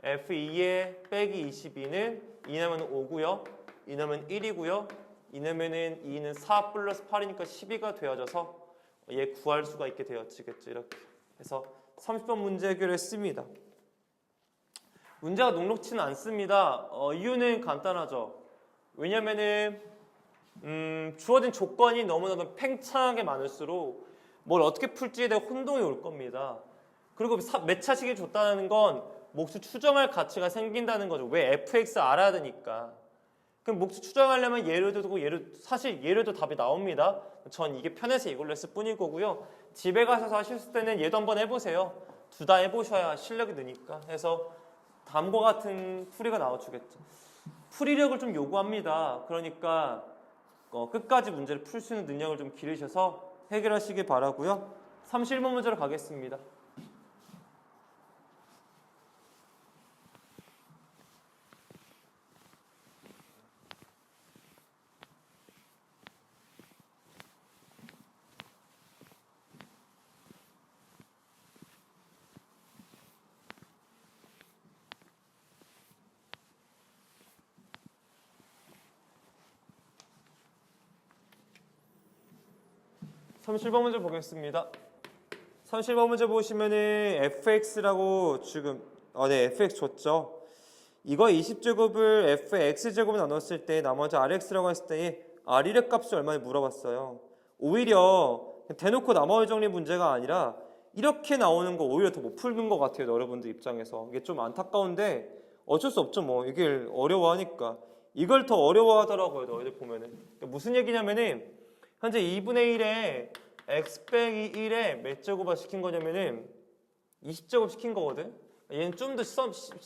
f2에 빼기 22는 2 넣으면 5고요. 2 넣으면 1이고요. 2 넣으면은 2는 4 플러스 8이니까 12가 되어져서 얘 구할 수가 있게 되어지겠죠. 이렇게. 그래서 30번 문제 해결했습니다. 문제가 녹록치는 않습니다. 이유는 간단하죠. 왜냐면은 주어진 조건이 너무나도 팽창하게 많을수록 뭘 어떻게 풀지에 대한 혼동이 올 겁니다. 그리고 매차식이 줬다는 건 몫을 추정할 가치가 생긴다는 거죠. 왜 fx 알아야 되니까. 그럼 몫을 추정하려면 예를 들고 사실 예를도 답이 나옵니다. 전 이게 편해서 이걸로 했을 뿐일 거고요. 집에 가셔서 하실 때는 얘도 한번 해보세요. 둘 다 해보셔야 실력이 느니까. 해서 다음과 같은 풀이가 나와주겠죠. 풀이력을 좀 요구합니다. 그러니까 끝까지 문제를 풀 수 있는 능력을 좀 기르셔서 해결하시길 바라고요. 31번 문제로 가겠습니다. (37번) 문제 보겠습니다. 37번 문제 보시면은 fx라고 지금 네, fx 줬죠. 이거 20제곱을 fx제곱을 나눴을 때 나머지 rx라고 했을 때 r의 값이 얼마나 물어봤어요. 오히려 대놓고 나머지 정리 문제가 아니라 이렇게 나오는 거 오히려 더 못 푸는 것 같아요. 여러분들 입장에서. 이게 좀 안타까운데 어쩔 수 없죠. 뭐 이게 어려워하니까. 이걸 더 어려워하더라고요. 너희들 보면은. 무슨 얘기냐면은 현재 2분의 1에 x 빼기 1에 몇 제곱을 시킨 거냐면은 20제곱 시킨 거거든. 얘는 좀 더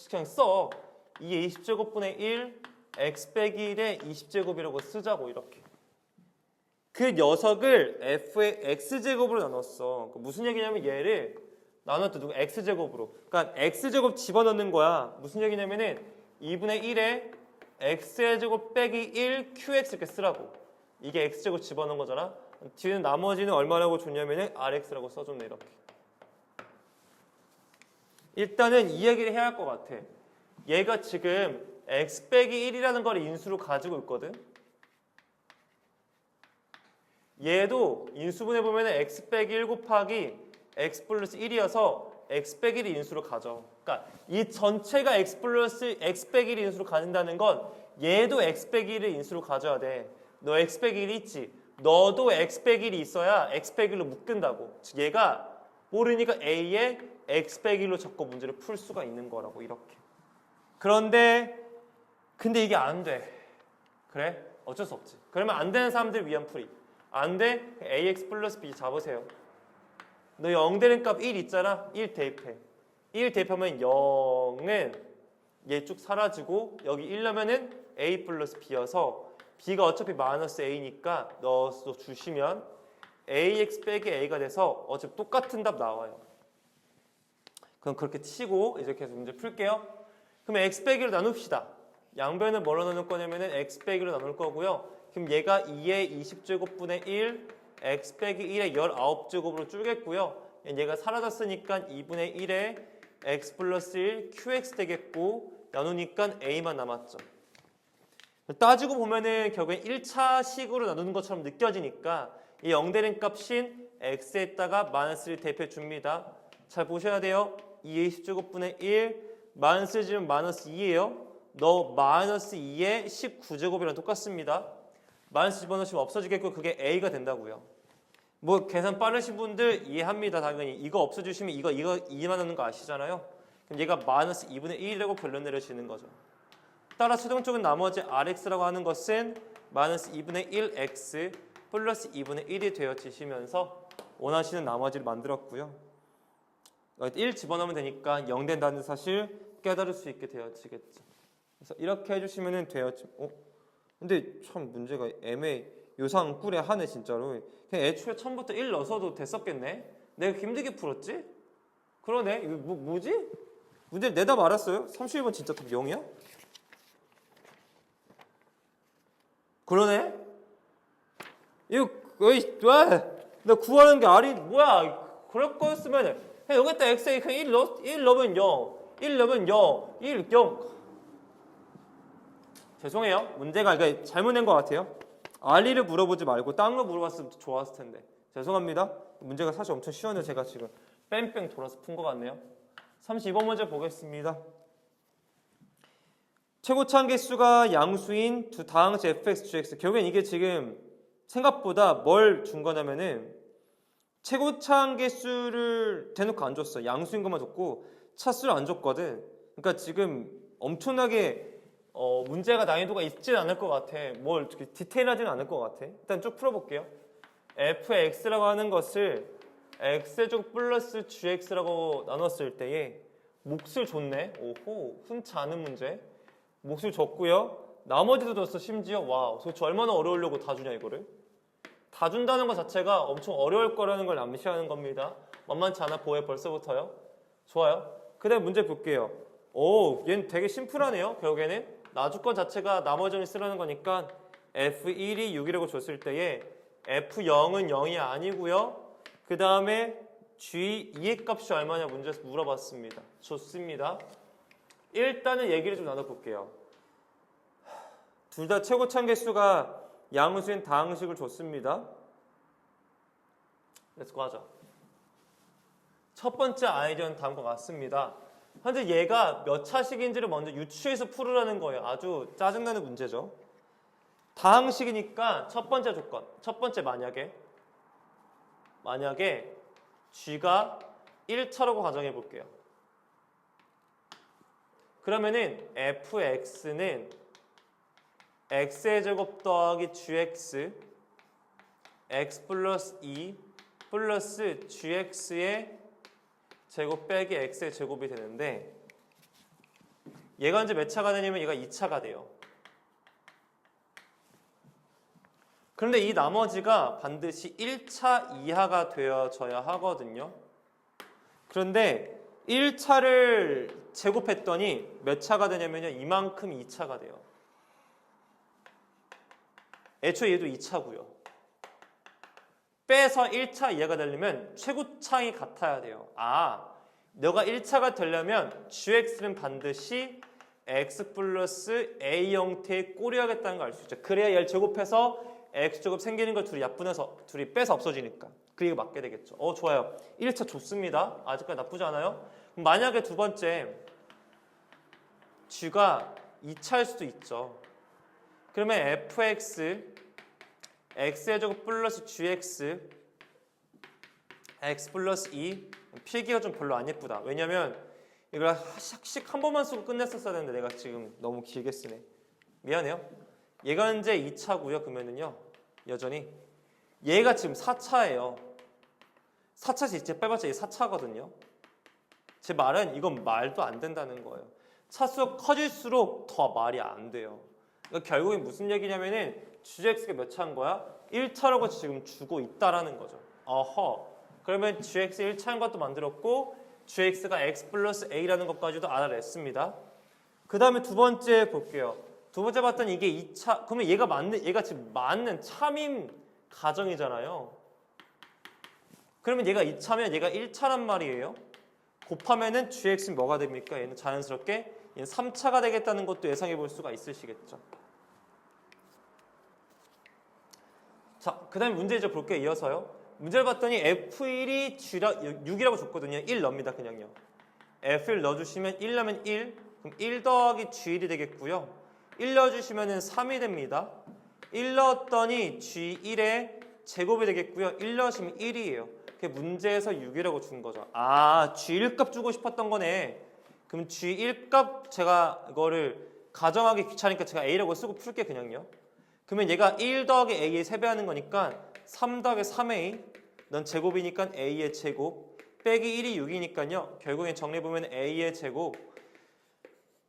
그냥 써. 2의 20제곱분의 1 x 빼기 1에 20제곱이라고 쓰자고 이렇게. 그 녀석을 f의 x제곱으로 나눴어. 무슨 얘기냐면 얘를 나눴다. 누구 x제곱으로. 그러니까 x제곱 집어넣는 거야. 무슨 얘기냐면은 2분의 1에 x의 제곱 빼기 1 qx 이렇게 쓰라고. 이게 x제곱 집어넣은 거잖아. 뒤에는 나머지는 얼마라고 줬냐면은 rx라고 써줬네 이렇게. 일단은 이 얘기를 해야 할 것 같아. 얘가 지금 x 빼기 1이라는 걸 인수로 가지고 있거든. 얘도 인수분해 보면 x 빼기 1 곱하기 x 플러스 1이어서 x 빼기 1이 인수로 가져. 그러니까 이 전체가 x 플러스 x 빼기 1이 인수로 가진다는 건 얘도 x 빼기 1을 인수로 가져야 돼. 너 x 빼기 1이 있지? 너도 x 빼기 1이 있어야 x 빼기 1로 묶은다고. 즉 얘가 모르니까 a에 x 빼기 1로 적고 문제를 풀 수가 있는 거라고 이렇게. 그런데 근데 이게 안 돼. 그래? 어쩔 수 없지. 그러면 안 되는 사람들 위한 풀이. 안 돼? ax 플러스 b 잡으세요. 너 0 되는 값 1 있잖아. 1 대입해. 1 대입하면 0은 얘 쭉 사라지고 여기 1 넣으면은 a 플러스 b여서 b가 어차피 마이너스 a니까 넣어서 주시면 ax 빼기 a가 돼서 어차피 똑같은 답 나와요. 그럼 그렇게 치고 이제 계속 문제 풀게요. 그럼 x 빼기로 나눕시다. 양변을 뭐로 나눌 거냐면은 x 빼기로 나눌 거고요. 그럼 얘가 2의 20제곱분의 1 x 빼기 1의 19제곱으로 줄겠고요. 얘가 사라졌으니까 2분의 1에 x 플러스 1 qx 되겠고 나누니까 a만 남았죠. 따지고 보면은 결국엔 1차 식으로 나누는 것처럼 느껴지니까 이 0 되는 값인 x에다가 마이너스 1 대입해 줍니다. 잘 보셔야 돼요. 2의 20제곱분의 1 마이너스 1 지면 마이너스 2예요. 너 마이너스 2의 19제곱이랑 똑같습니다. 마이너스 집어넣으시면 없어지겠고 그게 a가 된다고요. 뭐 계산 빠르신 분들 이해합니다. 당연히 이거 없어주시면 이거 2만 넣는 거 아시잖아요. 그럼 얘가 마이너스 2분의 1이라고 결론 내려지는 거죠. 따라 최종적인 나머지 rx라고 하는 것은 마이너스 2분의 1x 플러스 2분의 1이 되어지시면서 원하시는 나머지를 만들었고요. 1 집어넣으면 되니까 0 된다는 사실 깨달을 수 있게 되어지겠죠. 그래서 이렇게 해주시면 되어지. 근데 참 문제가 애매해. 요상 꿀에 하네 진짜로. 그냥 애초에 처음부터 1 넣어서도 됐었겠네. 내가 힘들게 풀었지? 그러네. 이거 뭐지? 문제 내답 알았어요? 31번 진짜 답 0이야? 그러네. 이거 나 구하는 게 R이 뭐야? 그럴 거였으면 여기다 X에 그냥 1 넣으면 0 1 넣으면 0 1 0 죄송해요. 문제가 그러니까 잘못 낸 것 같아요. R를 물어보지 말고 딴 거 물어봤으면 좋았을 텐데 죄송합니다. 문제가 사실 엄청 쉬웠는데 제가 지금 뺑뺑 돌아서 푼 것 같네요. 32번 문제 보겠습니다. 최고차항 개수가 양수인 두 다항식 fx, gx. 결국엔 이게 지금 생각보다 뭘 준 거냐면은 최고차항 개수를 대놓고 안 줬어. 양수인 것만 줬고 차수를 안 줬거든. 그러니까 지금 엄청나게 문제가 난이도가 있지는 않을 것 같아. 뭘 이렇게 디테일하지는 않을 것 같아. 일단 쭉 풀어볼게요. fx라고 하는 것을 x제곱 플러스 gx라고 나눴을 때에 몫을 줬네. 오호, 흔치 않은 문제. 몫을 줬고요. 나머지도 줬어. 심지어 와, 도대체 얼마나 어려우려고 다 주냐 이거를. 다 준다는 것 자체가 엄청 어려울 거라는 걸 암시하는 겁니다. 만만치 않아 보여 벌써부터요. 좋아요. 그 다음 문제 볼게요. 오, 얘는 되게 심플하네요. 결국에는 나주권 자체가 나머지 점을 쓰라는 거니까 F1이 6이라고 줬을 때에 F0은 0이 아니고요. 그 다음에 G2의 값이 얼마냐 문제에서 물어봤습니다. 좋습니다. 일단은 얘기를 좀 나눠볼게요. 둘 다 최고차항 개수가 양수인 다항식을 줬습니다. 렛츠고 하자. 첫 번째 아이디어는 다음과 같습니다. 현재 얘가 몇 차식인지를 먼저 유추해서 풀으라는 거예요. 아주 짜증나는 문제죠. 다항식이니까 첫 번째 조건, 첫 번째 만약에 G가 1차라고 가정해 볼게요. 그러면은 fx는 x의 제곱 더하기 gx x 플러스 2 플러스 gx의 제곱 빼기 x의 제곱이 되는데 얘가 이제 몇 차가 되냐면 얘가 2차가 돼요. 그런데 이 나머지가 반드시 1차 이하가 되어져야 하거든요. 그런데 1차를 제곱했더니 몇 차가 되냐면요. 이만큼 2차가 돼요. 애초에 얘도 2차고요. 빼서 1차 이하가 되려면 최고차항이 같아야 돼요. 아, 너가 1차가 되려면 gx는 반드시 x 플러스 a 형태의 꼴이 하겠다는 걸 알 수 있죠. 그래야 얘를 제곱해서 x제곱 생기는 걸 둘이 약분해서 둘이 빼서 없어지니까. 그게 맞게 되겠죠. 좋아요. 1차 좋습니다. 아직까지 나쁘지 않아요. 만약에 두 번째 g가 2차일 수도 있죠. 그러면 fx x의 제곱 플러스 gx x 플러스 2 필기가 좀 별로 안 예쁘다. 왜냐면 이걸 샥씩 한 번만 쓰고 끝냈었어야 되는데 내가 지금 너무 길게 쓰네. 미안해요. 얘가 이제 2차고요. 그러면은요. 여전히 얘가 지금 4차예요. 4차에서 이제 빼봤자 얘 4차거든요. 제 말은 이건 말도 안 된다는 거예요. 차수가 커질수록 더 말이 안 돼요. 그러니까 결국에 무슨 얘기냐면은 gx가 몇 차인 거야? 1차라고 지금 주고 있다라는 거죠. 어허. 그러면 gx 1차인 것도 만들었고 gx가 x 플러스 a라는 것까지도 알아냈습니다. 그 다음에 두 번째 볼게요. 두 번째 봤더니 이게 2차. 그러면 얘가 지금 맞는 참임 가정이잖아요. 그러면 얘가 2차면 얘가 1차란 말이에요. 곱하면은 gx는 뭐가 됩니까? 얘는 자연스럽게 얘는 3차가 되겠다는 것도 예상해 볼 수가 있으시겠죠. 자, 그 다음에 문제 이제 볼게요. 이어서요. 문제를 봤더니 F1이 6이라고 줬거든요. 1 넣습니다. 그냥요. F1 넣어주시면 1 넣으면 1. 그럼 1 더하기 G1이 되겠고요. 1 넣어주시면 3이 됩니다. 1 넣었더니 G1의 제곱이 되겠고요. 1 넣으시면 1이에요. 그게 문제에서 6이라고 준 거죠. 아, G1 값 주고 싶었던 거네. 그럼 G1 값 제가 이거를 가정하기 귀찮으니까 제가 A라고 쓰고 풀게 그냥요. 그러면 얘가 1 더하기 A의 3배 하는 거니까 3 더하기 3A 넌 제곱이니까 A의 제곱 빼기 1이 6이니까요. 결국엔 정리해보면 A의 제곱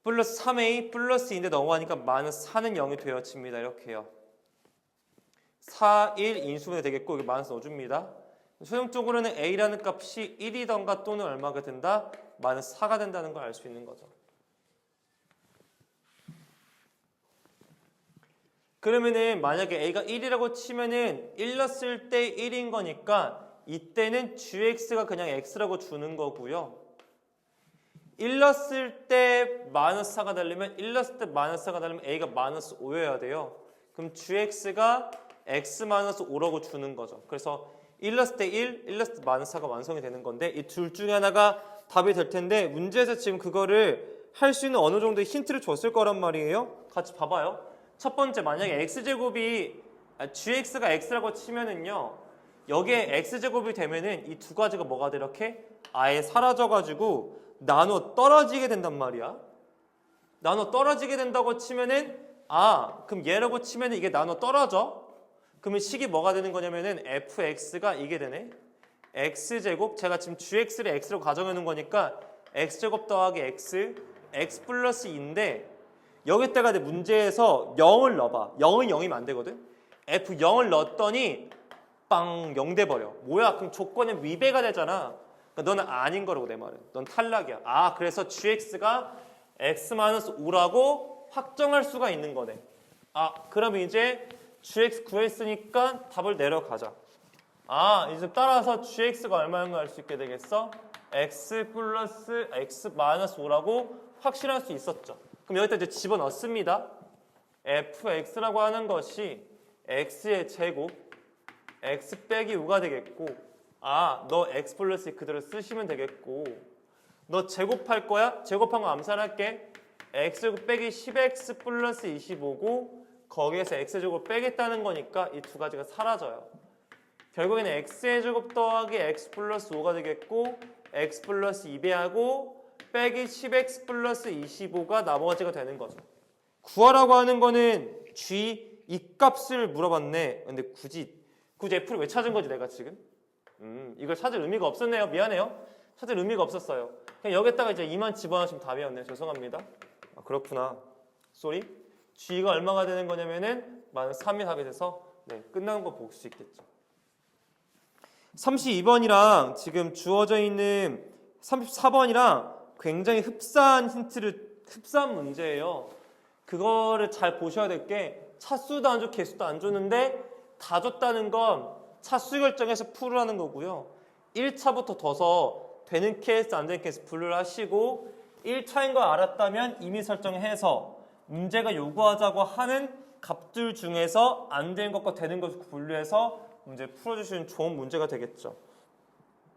플러스 3A 플러스 2인데 넘어가니까 마이너스 4는 0이 되어집니다. 이렇게요. 4, 1 인수분해 되겠고 여기 마이너스 넣어줍니다. 최종적으로는 A라는 값이 1이던가 또는 얼마가 된다? 마이너스 4가 된다는 걸 알 수 있는 거죠. 그러면은 만약에 A가 1이라고 치면은 1 넣었을 때 1인 거니까 이때는 gx가 그냥 x라고 주는 거고요. 1 넣었을 때 마이너스 4가 되려면 1 넣었을 때 마이너스 4가 되려면 A가 마이너스 5여야 돼요. 그럼 gx가 x 마이너스 5라고 주는 거죠. 그래서 1 넣었을 때 1, 1 넣었을 때 마이너스 4가 완성이 되는 건데 이 둘 중에 하나가 답이 될 텐데 문제에서 지금 그거를 할 수 있는 어느 정도의 힌트를 줬을 거란 말이에요. 같이 봐봐요. 첫 번째, 만약에 x제곱이 gx가 x라고 치면은요, 여기에 x제곱이 되면은 이 두 가지가 뭐가 돼? 이렇게 아예 사라져가지고 나눠 떨어지게 된단 말이야. 나눠 떨어지게 된다고 치면은 그럼 얘라고 치면은 이게 나눠 떨어져. 그러면 식이 뭐가 되는 거냐면은 fx가 이게 되네. x제곱, 제가 지금 gx를 x로 가정해 놓은 거니까 x제곱 더하기 x 플러스 2인데 여기다가 내 문제에서 0을 넣어봐. 0은 0이면 안 되거든. f0을 넣었더니 빵 0 돼버려. 뭐야? 그럼 조건은 위배가 되잖아. 그러니까 너는 아닌 거라고 내 말은. 넌 탈락이야. 그래서 gx가 x-5라고 확정할 수가 있는 거네. 그럼 이제 gx 구했으니까 답을 내려가자. 이제 따라서 gx가 얼마인 걸 알 수 있게 되겠어? x 플러스 x-5라고 확실할 수 있었죠. 그럼 여기다 이제 집어넣습니다. fx라고 하는 것이 x의 제곱 x 빼기 5가 되겠고 너 x 플러스 2 그대로 쓰시면 되겠고 너 제곱할 거야? 제곱한 거 암산할게. x제곱 빼기 10x 플러스 25고 거기에서 x제곱 빼겠다는 거니까 이 두 가지가 사라져요. 결국에는 x의 제곱 더하기 x 플러스 5가 되겠고 x 플러스 2배하고 빼기 10x 플러스 25가 나머지가 되는 거죠. 구하라고 하는 거는 g 이 값을 물어봤네. 근데 굳이 f를 왜 찾은 거지 내가 지금? 이걸 찾을 의미가 없었네요. 미안해요. 찾을 의미가 없었어요. 그냥 여기다가 이제 2만 집어넣으시면 답이었네요. 죄송합니다. 그렇구나. 쏘리. g가 얼마가 되는 거냐면은 -3이 답이 돼서 끝나는 거 볼 수 있겠죠. 32번이랑 지금 주어져 있는 34번이랑 굉장히 흡사한 문제예요. 그거를 잘 보셔야 될 게 차수도 안 줘, 개수도 안 줬는데 다 줬다는 건 차수 결정해서 풀으라는 거고요. 1차부터 둬서 되는 케이스, 안 되는 케이스 분류를 하시고 1차인 걸 알았다면 이미 설정해서 문제가 요구하자고 하는 값들 중에서 안 되는 것과 되는 것을 분류해서 문제 풀어주시는 좋은 문제가 되겠죠.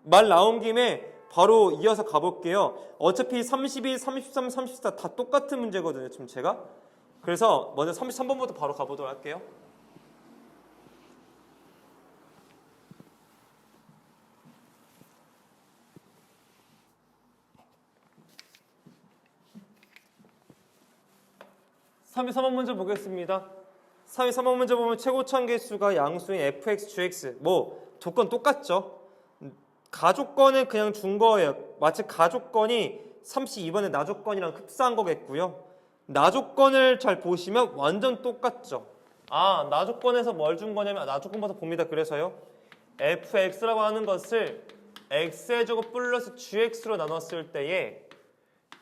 말 나온 김에 바로 이어서 가볼게요. 어차피 32, 33, 34 다 똑같은 문제거든요. 지금 제가. 그래서 먼저 33번부터 바로 가보도록 할게요. (33번) 문제 보겠습니다. 33번 문제 보면 최고차 개수가 양수인 fx, gx 조건 똑같죠. 가조건은 그냥 준 거예요. 마치 가조건이 32번의 나조건이랑 흡사한 거겠고요. 나조건을 잘 보시면 완전 똑같죠. 나조건에서 뭘 준 거냐면 나조건부터 봅니다. 그래서요. fx라고 하는 것을 x의 제곱 플러스 gx로 나눴을 때에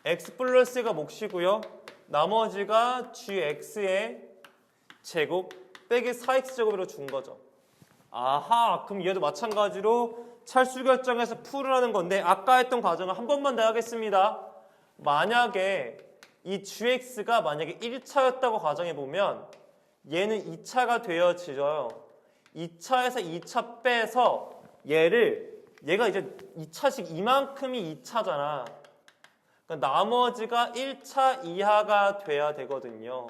x 플러스가 몫이고요. 나머지가 gx의 제곱 빼기 4x제곱으로 준 거죠. 그럼 얘도 마찬가지로 찰수 결정해서 풀으라는 건데 아까 했던 과정을 한 번만 더 하겠습니다. 만약에 이 gx가 만약에 1차였다고 가정해보면 얘는 2차가 되어지죠. 2차에서 2차 빼서 얘가 이제 2차씩 이만큼이 2차잖아. 그러니까 나머지가 1차 이하가 돼야 되거든요.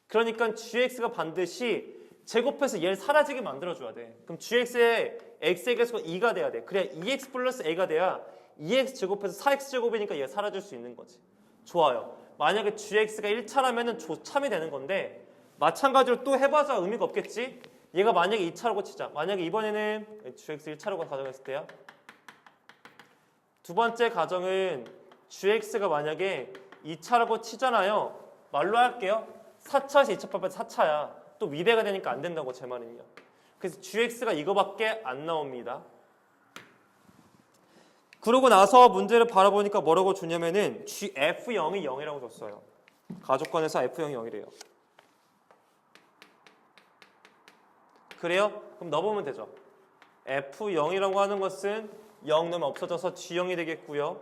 그러니까 gx가 반드시 제곱해서 얘를 사라지게 만들어줘야 돼. 그럼 gx의 x의 개수가 2가 돼야 돼. 그래야 2x 플러스 a가 돼야 2x 제곱해서 4x 제곱이니까 얘가 사라질 수 있는 거지. 좋아요. 만약에 gx가 1차라면 조참이 되는 건데 마찬가지로 또 해봐서 의미가 없겠지? 얘가 만약에 2차라고 치자. 만약에 이번에는 gx 1차라고 가정했을 때요. 두 번째 가정은 gx가 만약에 2차라고 치잖아요. 말로 할게요. 4차에서 2차 빼면 4차야. 또 위배가 되니까 안 된다고 제 말은요. 그래서 gx가 이거밖에 안 나옵니다. 그러고 나서 문제를 바라보니까 뭐라고 주냐면은 f0이 0이라고 줬어요. 가족관에서 f0이 0이래요. 그래요? 그럼 넣어보면 되죠. f0이라고 하는 것은 0 넣으면 없어져서 g0이 되겠고요.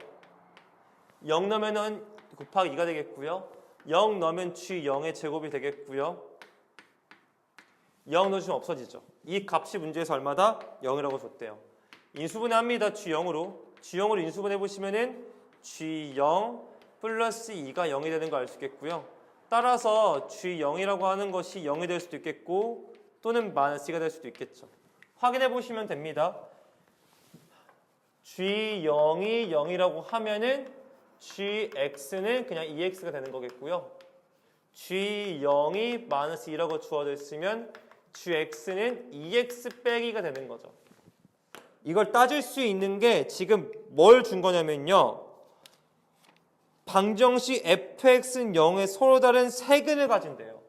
0 넣으면 곱하기 2가 되겠고요. 0 넣으면 g0의 제곱이 되겠고요. 0 넣으시면 없어지죠. 이 값이 문제에서 얼마다? 0이라고 줬대요. 인수분해합니다. g0으로 인수분해 보시면은 g0 플러스 2가 0이 되는 거 알 수 있겠고요. 따라서 G0이라고 하는 것이 0이 될 수도 있겠고 또는 마이너스 2가 될 수도 있겠죠. 확인해 보시면 됩니다. G0이 0이라고 하면은 Gx는 그냥 2x가 되는 거겠고요. G0이 마이너스 2라고 주어져 있으면 Gx는 2x 빼기가 되는 거죠. 이걸 따질 수 있는 게 지금 뭘 준 거냐면요. 방정식 fx는 0의 서로 다른 세근을 가진대요.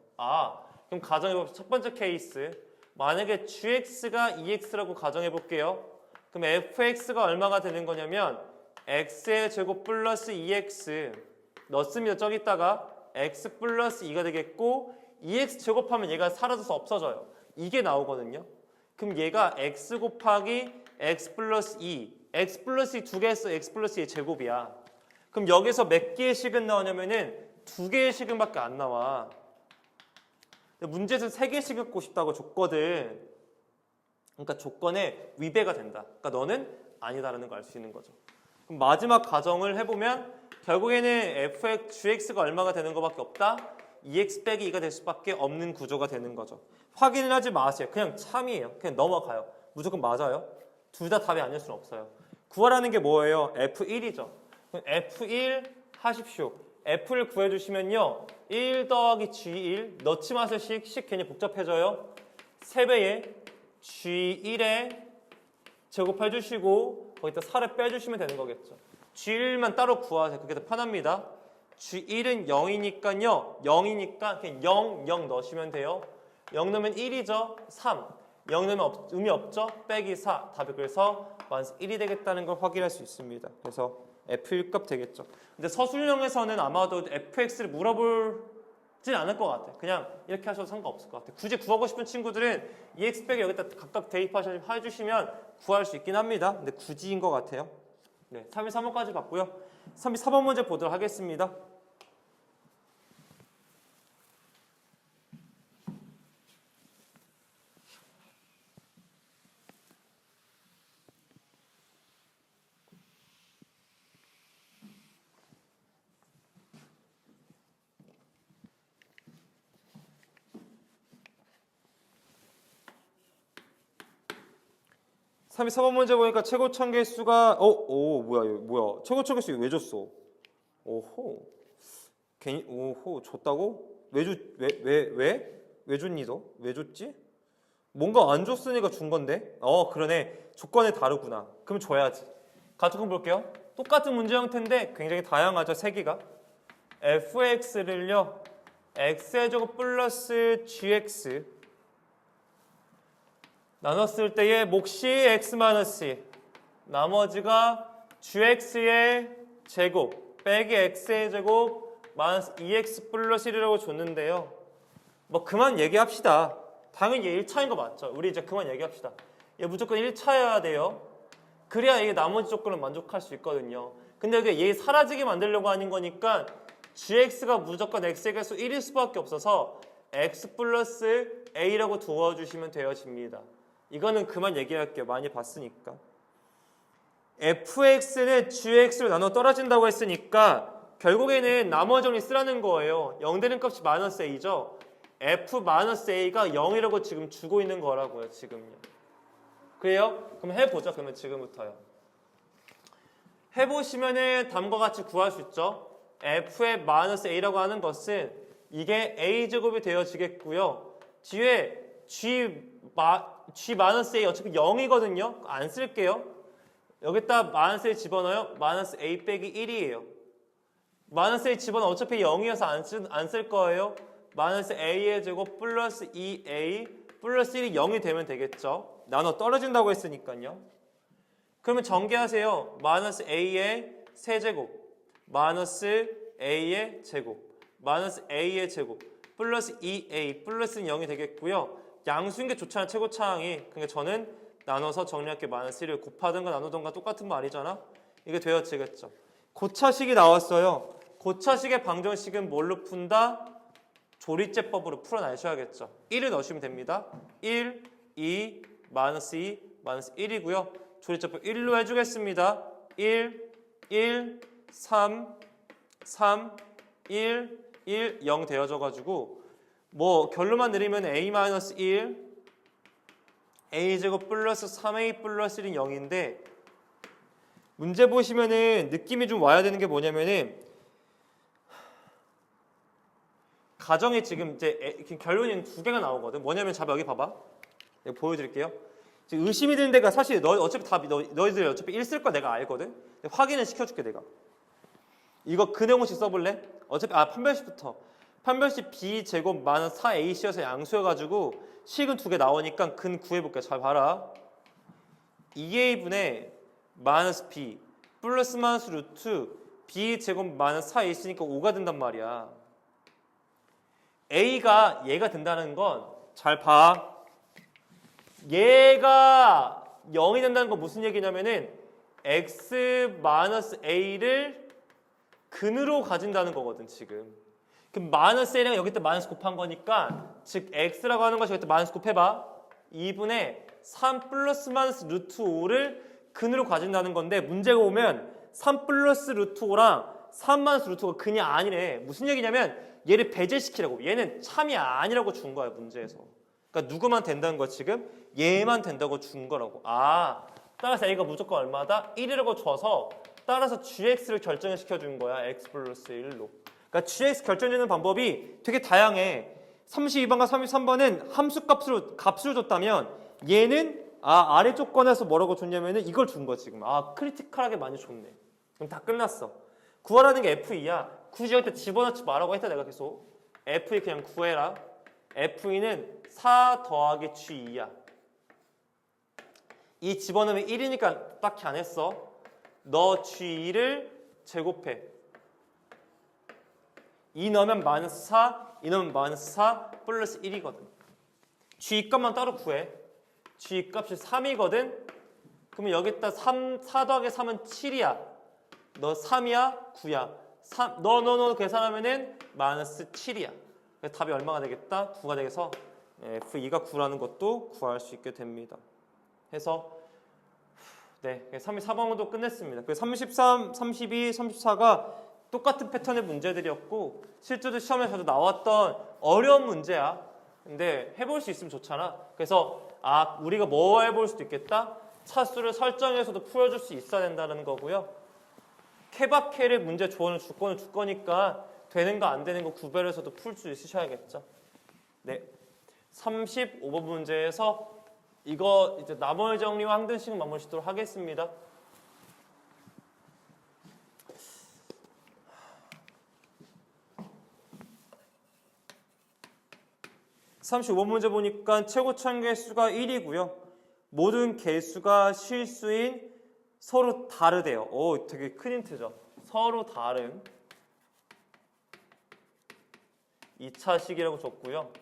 그럼 가정해봅시다. 첫 번째 케이스. 만약에 gx가 2x라고 가정해볼게요. 그럼 fx가 얼마가 되는 거냐면 x의 제곱 플러스 2x 넣습니다. 저기다가 x 플러스 2가 되겠고 2x 제곱하면 얘가 사라져서 없어져요. 이게 나오거든요. 그럼 얘가 x 곱하기 x 플러스 2 x 플러스 2 두 개 했어. x 플러스 2의 제곱이야. 그럼 여기서 몇 개의 식은 나오냐면은 두 개의 식은밖에 안 나와. 문제에서 세 개씩 갖고 싶다고 줬거든. 그러니까 조건에 위배가 된다. 그러니까 너는 아니다라는 걸 알 수 있는 거죠. 그럼 마지막 가정을 해보면 결국에는 fx, gx가 얼마가 되는 것밖에 없다? 2x 빼기 2가 될 수밖에 없는 구조가 되는 거죠. 확인을 하지 마세요. 그냥 참이에요. 그냥 넘어가요. 무조건 맞아요. 둘 다 답이 아닐 수는 없어요. 구하라는 게 뭐예요? F1이죠. F1 하십시오. F를 구해주시면요. 1 더하기 G1 넣지 마세요. 식 괜히 복잡해져요. 3배에 G1에 제곱해주시고 거기다 4를 빼주시면 되는 거겠죠. G1만 따로 구하세요. 그게 더 편합니다. G1은 0이니까요. 0이니까 그냥 0, 0 넣으시면 돼요. 0 넣으면 1이죠. 3. 0 넣으면 의미 없죠. 빼기 4. 답이 그래서 마이너스 1이 되겠다는 걸 확인할 수 있습니다. 그래서 F1값 되겠죠. 근데 서술형에서는 아마도 fx를 물어보진 않을 것 같아. 그냥 이렇게 하셔도 상관없을 것 같아. 굳이 구하고 싶은 친구들은 EX 빼기 여기다 각각 대입해주시면 구할 수 있긴 합니다. 근데 굳이인 것 같아요. 네, 3일 3번까지 봤고요. 3일 4번 문제 보도록 하겠습니다. 34번 문제 보니까 최고 참개수가 뭐야 최고 참개수 왜 줬어? 오호 괜히 줬다고? 왜 줬니 너? 왜 줬지? 뭔가 안 줬으니까 준 건데? 그러네. 조건이 다르구나. 그럼 줘야지. 가족은 볼게요. 똑같은 문제 형태인데 굉장히 다양하죠. 세 개가. fx를요. x의 제곱 플러스 gx 나눴을 때의 몫이 x-2 나머지가 gx의 제곱 빼기 x의 제곱 마이너스 2x 플러스 1이라고 줬는데요. 뭐 그만 얘기합시다. 당연히 얘 1차인 거 맞죠? 우리 이제 그만 얘기합시다. 얘 무조건 1차여야 돼요. 그래야 이게 나머지 조건을 만족할 수 있거든요. 근데 여기 얘 사라지게 만들려고 하는 거니까 gx가 무조건 x의 개수 1일 수밖에 없어서 x 플러스 a라고 두어주시면 되어집니다. 이거는 그만 얘기할게요. 많이 봤으니까. fx는 gx로 나눠 떨어진다고 했으니까 결국에는 나머지 정리 쓰라는 거예요. 0 되는 값이 마이너스 a죠. f-a가 0이라고 지금 주고 있는 거라고요. 지금요. 그래요? 그럼 해보죠. 그러면 지금부터요. 해보시면은 다음과 같이 구할 수 있죠. f의 마이너스 a라고 하는 것은 이게 a제곱이 되어지겠고요. 뒤에 g 마이너스 a 어차피 0이거든요. 안 쓸게요. 여기다 마이너스 a 집어넣어요. 마이너스 a 빼기 1이에요. 마이너스 a 집어넣어 어차피 0이어서 안 쓸 거예요. 마이너스 a의 제곱 플러스 2a 플러스 1이 0이 되면 되겠죠. 나눠 떨어진다고 했으니까요. 그러면 전개하세요. 마이너스 a의 세제곱 마이너스 a의 제곱 마이너스 a의 제곱 플러스 2a 플러스는 0이 되겠고요. 양수인 게 좋잖아. 최고차항이. 그러니까 저는 나눠서 정리할게 마이너스 1을 곱하든가 나누든가 똑같은 말이잖아. 이게 되어지겠죠. 고차식이 나왔어요. 고차식의 방정식은 뭘로 푼다? 조리제법으로 풀어내셔야겠죠. 1을 넣으시면 됩니다. 1, 2, 마이너스 2, 마이너스 1이고요. 조리제법 1로 해주겠습니다. 1, 1, 3, 3, 1, 1, 0 되어져 가지고 뭐 결론만 내리면 a-1 a제곱 플러스 3a 플러스 1은 0인데 문제 보시면은 느낌이 좀 와야 되는 게 뭐냐면은 가정에 지금 이제 결론이 두 개가 나오거든. 뭐냐면 자 여기 봐봐. 내가 보여드릴게요. 지금 의심이 드는 데가 사실 어차피 다 너희들 어차피 1 쓸 거 내가 알거든. 확인을 시켜줄게 내가. 이거 근해공식 써볼래? 어차피 판별식부터. 판별식 b제곱 마이너스 4ac여서 양수여가지고 식은 두 개 나오니까 근 구해볼게. 잘 봐라. 2a분의 마이너스 b 플러스 마이너스 루트 b제곱 마이너스 4ac니까 5가 된단 말이야. a가 얘가 된다는 건 잘 봐. 얘가 0이 된다는 건 무슨 얘기냐면은 x 마이너스 a를 근으로 가진다는 거거든 지금. 그럼 마이너스 a랑 여기 때 마이너스 곱한 거니까 즉 x라고 하는 것이 여기 때 마이너스 곱해봐. 2분의 3 플러스 마이너스 루트 5를 근으로 가진다는 건데 문제가 오면 3 플러스 루트 5랑 3 마이너스 루트 5가 근이 아니래. 무슨 얘기냐면 얘를 배제시키라고. 얘는 참이 아니라고 준 거야 문제에서. 그러니까 누구만 된다는 거야 지금? 얘만 된다고 준 거라고. 따라서 a가 무조건 얼마다? 1이라고 줘서 따라서 gx를 결정을 시켜준 거야. x 플러스 1로. 그러니까 gx 결정되는 방법이 되게 다양해. 32번과 33번은 함수 값으로 줬다면 얘는 아래 조건에서 뭐라고 줬냐면은 이걸 준 거야 지금. 크리티컬하게 많이 줬네. 그럼 다 끝났어. 구하라는 게 F2야. 굳이 여기 집어넣지 말라고 했다 내가 계속. F2 그냥 구해라. F2는 4 더하기 G2야. 이 집어넣으면 1이니까 딱히 안 했어. 너 G2를 제곱해. 2 넣으면 마이너스 4, 2 넣으면 마이너스 4 플러스 1이거든. G 값만 따로 구해. G 값이 3이거든. 그러면 여기다 4 더하기 3은 7이야. 너 3이야? 9야. 너 계산하면은 마이너스 7이야. 그래서 답이 얼마가 되겠다? 9가 되겠어. F2가 9라는 것도 구할 수 있게 됩니다. 해서 34번도 끝냈습니다. 그 33, 32, 34가 똑같은 패턴의 문제들이었고 실제로 시험에서도 나왔던 어려운 문제야. 근데 해볼 수 있으면 좋잖아. 그래서 우리가 뭐 해볼 수도 있겠다? 차수를 설정해서도 풀어줄 수 있어야 된다는 거고요. 케바케를 문제 조언을 줄 거니까 되는 거 안 되는 거 구별해서도 풀 수 있으셔야겠죠. 네, 35번 문제에서 이거 이제 나머지 정리와 항등식 마무리 짓도록 하겠습니다. (35번) 문제 보니까 최고참 개수가 1이고요. 모든 개수가 실수인 서로 다르대요. 되게 큰 힌트죠. 서로 다른 2차식이라고 줬고요.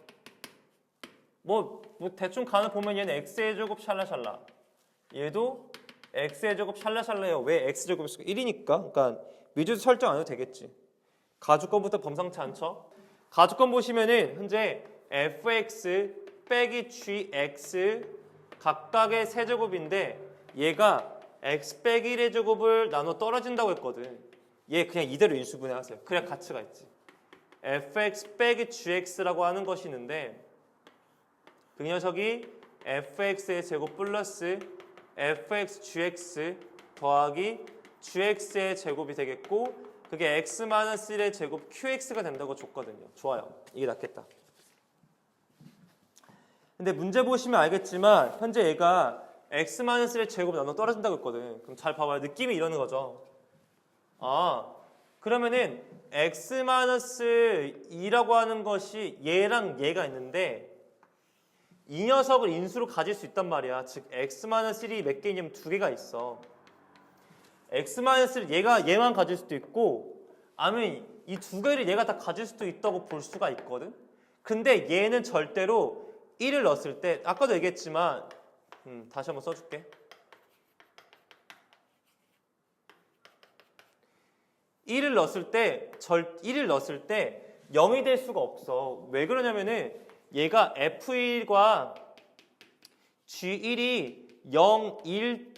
뭐 대충 간을 보면 얘는 x의 제곱 샬라샬라. 얘도 x의 제곱 샬라샬라예요. 왜 x제곱이 1이니까. 그러니까 미주도 설정 안 해도 되겠지. 가주권부터 범상치 않죠. 가주권 보시면은 현재 fx 빼기 gx 각각의 세제곱인데 얘가 x 빼기 1의 제곱을 나눠 떨어진다고 했거든. 얘 그냥 이대로 인수분해하세요. 그래야 가치가 있지. fx 빼기 gx라고 하는 것이 있는데 그 녀석이 fx의 제곱 플러스 fx gx 더하기 gx의 제곱이 되겠고 그게 x-1의 제곱 qx가 된다고 줬거든요. 좋아요. 이게 낫겠다. 근데 문제 보시면 알겠지만 현재 얘가 x-1의 제곱 나눠 떨어진다고 했거든. 그럼 잘 봐봐요. 느낌이 이러는 거죠. 그러면은 x-2라고 하는 것이 얘랑 얘가 있는데 이 녀석을 인수로 가질 수 있단 말이야. 즉 x-1이 몇 개 있냐면 두 개가 있어. x-1을 얘만 가질 수도 있고 아니면 이 두 개를 얘가 다 가질 수도 있다고 볼 수가 있거든. 근데 얘는 절대로 1을 넣었을 때 아까도 얘기했지만 다시 한번 써줄게. 1을 넣었을 때 0이 될 수가 없어. 왜 그러냐면은 얘가 F1과 G1이 0일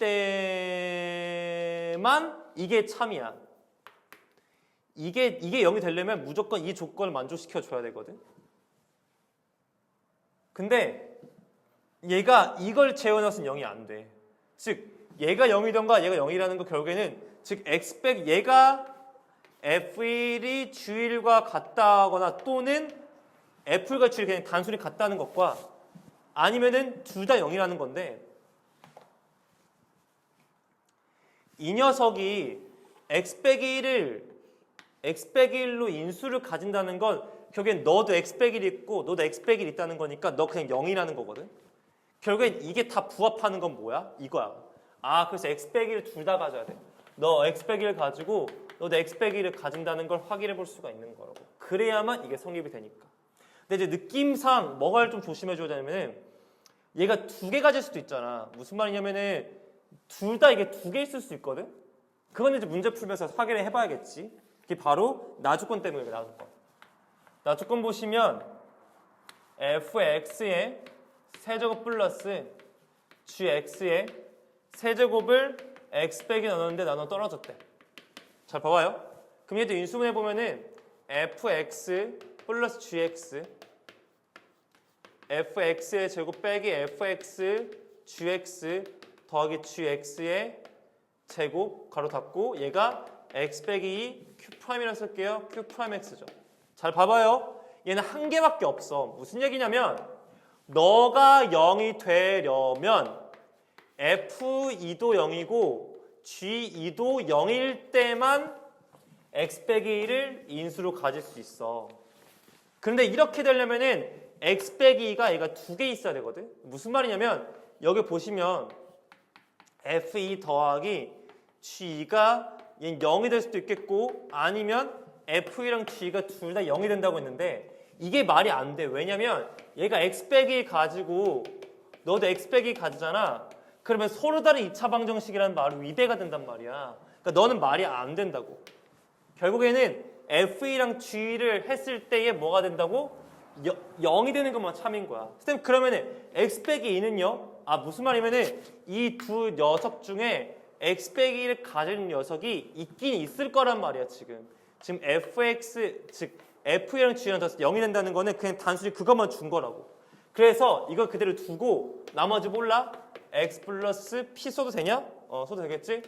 때만 이게 참이야. 이게 0이 되려면 무조건 이 조건을 만족시켜 줘야 되거든. 근데 얘가 이걸 재워넣어서는 0이 안 돼. 즉 얘가 0이던가 얘가 0이라는 거 결국에는 즉 x 얘가 f1이 g1과 같다거나 또는 f1과 g1이 그냥 단순히 같다는 것과 아니면은 둘 다 0이라는 건데 이 녀석이 x1로 인수를 가진다는 건 결국엔 너도 x1 있고 너도 x1 있다는 거니까 너 그냥 0이라는 거거든. 결국엔 이게 다 부합하는 건 뭐야? 이거야. 아, 그래서 x1을 둘 다 가져야 돼. 너 x1을 가지고 너도 x1을 가진다는 걸 확인해 볼 수가 있는 거라고. 그래야만 이게 성립이 되니까. 근데 이제 느낌상 뭐가 좀 조심해 줘야 되냐면은 얘가 두 개 가질 수도 있잖아. 무슨 말이냐면은 둘 다 이게 두 개 있을 수 있거든. 그건 이제 문제 풀면서 확인을 해봐야겠지. 이게 바로 나주권 때문에 그래, 나주권. 나주권 보시면 fx의 세제곱 플러스 gx의 세제곱을 x100에 넣었는데 나눠 떨어졌대. 잘 봐봐요. 그럼 얘도 인수분해 보면은 fx 플러스 gx fx의 제곱 빼기 fx gx 더하기 gx의 제곱 가로 닫고 얘가 x 빼기 q'이라 쓸게요. q'x죠. 잘 봐봐요. 얘는 한 개밖에 없어. 무슨 얘기냐면 너가 0이 되려면 f2도 0이고 g2도 0일 때만 x 빼기 1을 인수로 가질 수 있어. 그런데 이렇게 되려면은 x 빼기 2가 얘가 두 개 있어야 되거든. 무슨 말이냐면 여기 보시면 f2 더하기 g2가 얘는 0이 될 수도 있겠고 아니면 f2랑 g가 둘 다 0이 된다고 했는데 이게 말이 안 돼. 왜냐면 얘가 x 빼기 가지고 너도 x 빼기 가지잖아. 그러면 서로 다른 2차 방정식이라는 말은 위배가 된단 말이야. 그러니까 너는 말이 안 된다고. 결국에는 f2랑 g를 했을 때에 뭐가 된다고? 0이 되는 것만 참인 거야. 선생님 그러면은 x 빼기 2는요? 아 무슨 말이면은 이 두 녀석 중에 x 빼기 1을 가진 녀석이 있긴 있을 거란 말이야 지금. 지금 fx 즉 f랑 g랑 다 0이 된다는 거는 그냥 단순히 그것만 준 거라고. 그래서 이걸 그대로 두고 나머지 몰라? x 플러스 p 써도 되냐? 써도 되겠지?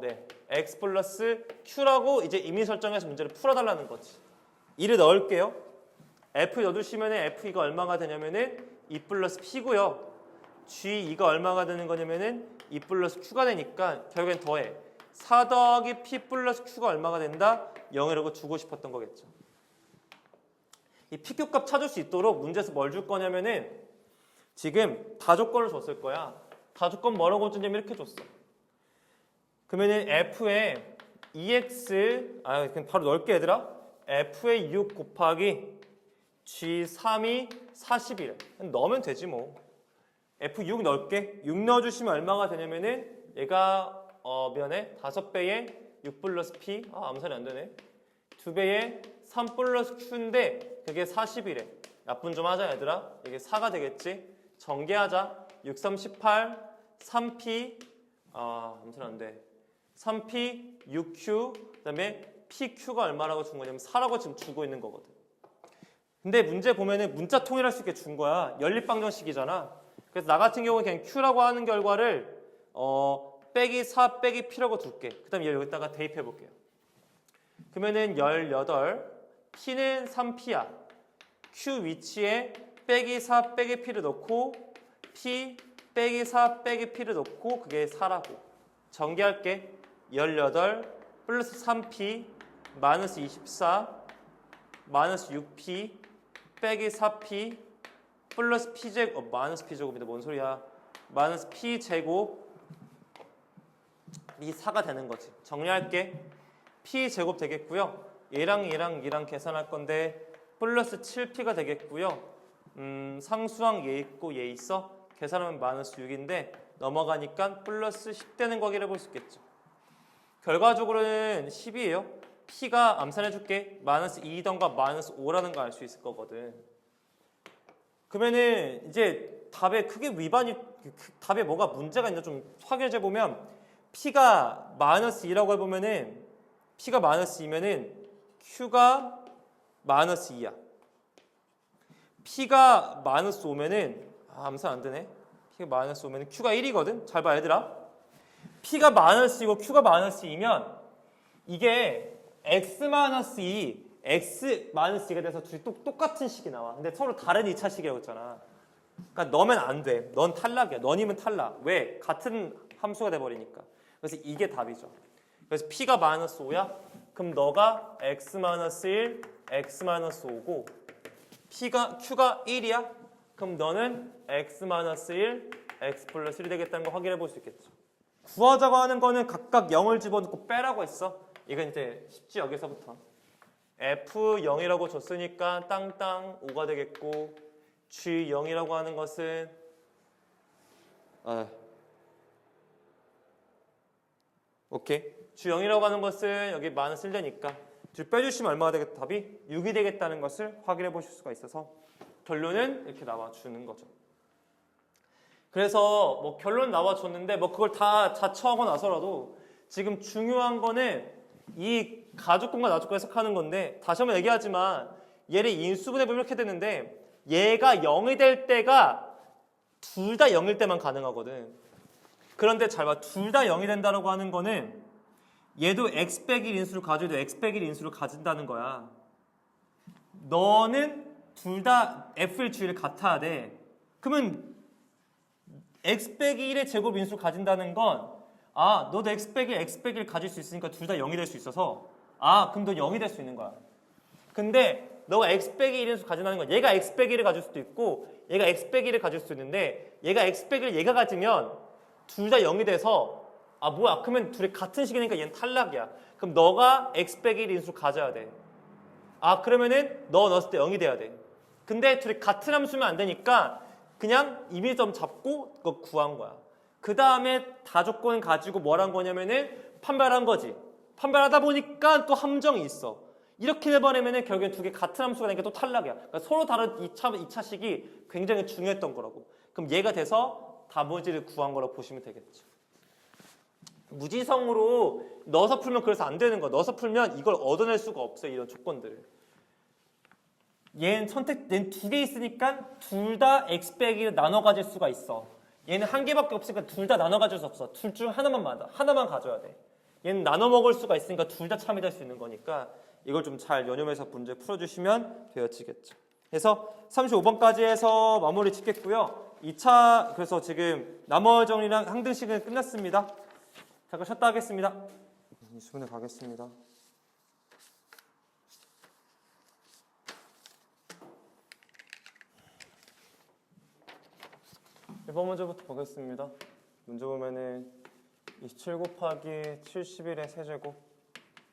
네. x 플러스 q라고 이제 임의 설정해서 문제를 풀어달라는 거지. 2를 넣을게요. f 넣어두시면 f2가 얼마가 되냐면은 2 플러스 p고요. g2가 얼마가 되는 거냐면은 2 플러스 q가 되니까 결국엔 더해. 4 더하기 p 플러스 q가 얼마가 된다? 0이라고 주고 싶었던 거겠죠. 이 pq 값 찾을 수 있도록 문제에서 뭘 줄 거냐면은 지금 다조건을 줬을 거야. 다조건 뭐라고 주냐면 이렇게 줬어. 그러면은 f에 2x 그냥 바로 넣을게 얘들아. f에 6 곱하기 g3이 41. 넣으면 되지 뭐. f6 넣을게. 6 넣어주시면 얼마가 되냐면은 얘가 면에 5배의 6 플러스 p 암산이 안 되네. 2배의 3 플러스 q인데 그게 40이래. 약분 좀 하자 얘들아. 이게 4가 되겠지. 전개하자. 6, 3, 18 3p 암산 안 돼. 3p 6q 그다음에 pq가 얼마라고 준 거냐면 4라고 지금 주고 있는 거거든. 근데 문제 보면은 문자 통일할 수 있게 준 거야. 연립방정식이잖아. 그래서 나 같은 경우는 그냥 q라고 하는 결과를 빼기 4 빼기 p라고 둘게. 그다음에 얘를 여기다가 대입해 볼게요. 그러면은 18 p는 3p야. q 위치에 빼기 4 빼기 p를 넣고 p 빼기 4 빼기 p를 넣고 그게 4라고. 전개할게. 18 플러스 3p 마이너스 24 마이너스 6p 빼기 4p 플러스 p제곱 마이너스 p제곱인데 뭔 소리야. 마이너스 p제곱 이 4가 되는 거지. 정리할게. p제곱 되겠고요. 얘랑 계산할 건데 플러스 7p가 되겠고요. 상수항 얘 있고 얘 있어. 계산하면 마이너스 6인데 넘어가니까 플러스 10 되는 거기를 볼 수 있겠죠. 결과적으로는 10이에요. p가 암산해줄게. 마이너스 2던가 마이너스 5라는 거 알 수 있을 거거든. 그러면은 이제 답에 크게 답에 뭐가 문제가 있나 좀 확인해 보면 p가 마이너스 2라고 해보면은 p가 마이너스 2면은 Q가 마이너스 2야. P가 마이너스 5면은 암산 안 되네. P가 마이너스 5면은 Q가 1이거든. 잘 봐 얘들아. P가 마이너스 2고 Q가 마이너스 2면 이게 X 마이너스 2, X 마이너스 2가 돼서 둘이 똑같은 식이 나와. 근데 서로 다른 2차식이라고 했잖아. 그러니까 너면 안 돼. 넌 탈락이야. 너님은 탈락. 왜? 같은 함수가 돼버리니까. 그래서 이게 답이죠. 그래서 P가 마이너스 5야? 그럼 너가 X 마이너스 1, X 마이너스 5고 Q가 1이야? 그럼 너는 X 마이너스 1, X 플러스 1이 되겠다는 거 확인해 볼 수 있겠죠. 구하자고 하는 거는 각각 0을 집어넣고 빼라고 했어. 이건 이제 쉽지 여기서부터. F0이라고 줬으니까 땅땅 5가 되겠고 G0이라고 하는 것은 오케이. G0이라고 하는 것은 여기 마이너스 1 되니까 둘 빼주시면 얼마가 되겠다? 답이 6이 되겠다는 것을 확인해 보실 수가 있어서 결론은 이렇게 나와주는 거죠. 그래서 뭐 결론 나와줬는데 뭐 그걸 다 자처하고 나서라도 지금 중요한 거는 이 가족분과 나족분 해석하는 건데 다시 한번 얘기하지만 얘를 인수분해보면 이렇게 되는데 얘가 0이 될 때가 둘 다 0일 때만 가능하거든. 그런데 잘 봐. 둘 다 0이 된다고 하는 거는 얘도 x 빼기 1 인수를 가져도 x 빼기 1 인수를 가진다는 거야. 너는 둘 다 f의 주의를 같아야 돼. 그러면 x 빼기 1의 제곱 인수를 가진다는 건 너도 x 빼기 1을 가질 수 있으니까 둘 다 0이 될 수 있어서 그럼 너 0이 될 수 있는 거야. 근데 너가 x 빼기 1 인수 가진다는 건 얘가 x 빼기 1을 가질 수도 있고 얘가 x 빼기 1을 가질 수도 있는데 얘가 x 빼기 1을 얘가 가지면 둘 다 0이 돼서 뭐야 그러면 둘이 같은 식이니까 얘는 탈락이야. 그럼 너가 x 빼기 1 인수를 가져야 돼. 그러면은 너 넣었을 때 0이 돼야 돼. 근데 둘이 같은 함수면 안 되니까 그냥 임의점 잡고 그거 구한 거야. 그 다음에 다 조건 가지고 뭘 한 거냐면은 판별한 거지. 판별하다 보니까 또 함정이 있어. 이렇게 해버리면은 결국엔 두 개 같은 함수가 되니까 또 탈락이야. 그러니까 서로 다른 2차식이 굉장히 중요했던 거라고. 그럼 얘가 돼서 나머지를 구한 거라고 보시면 되겠죠. 무지성으로 넣어서 풀면 그래서 안 되는 거야. 넣어서 풀면 이걸 얻어낼 수가 없어요. 이런 조건들을. 얘는 두 개 있으니까 둘 다 x 빼기를 나눠 가질 수가 있어. 얘는 한 개밖에 없으니까 둘 다 나눠 가질 수 없어. 둘 중 하나만 가져야 돼. 얘는 나눠 먹을 수가 있으니까 둘 다 참여될 수 있는 거니까 이걸 좀 잘 연용해서 문제 풀어주시면 되어지겠죠. 그래서 35번까지 해서 마무리 짓겠고요. 2차 그래서 지금 나머지 정리랑 항등식은 끝났습니다. 잠깐 쉬었다 하겠습니다. 수분에 가겠습니다. 1번 문제부터 보겠습니다. 문제 보면은 27 곱하기 71의 세제곱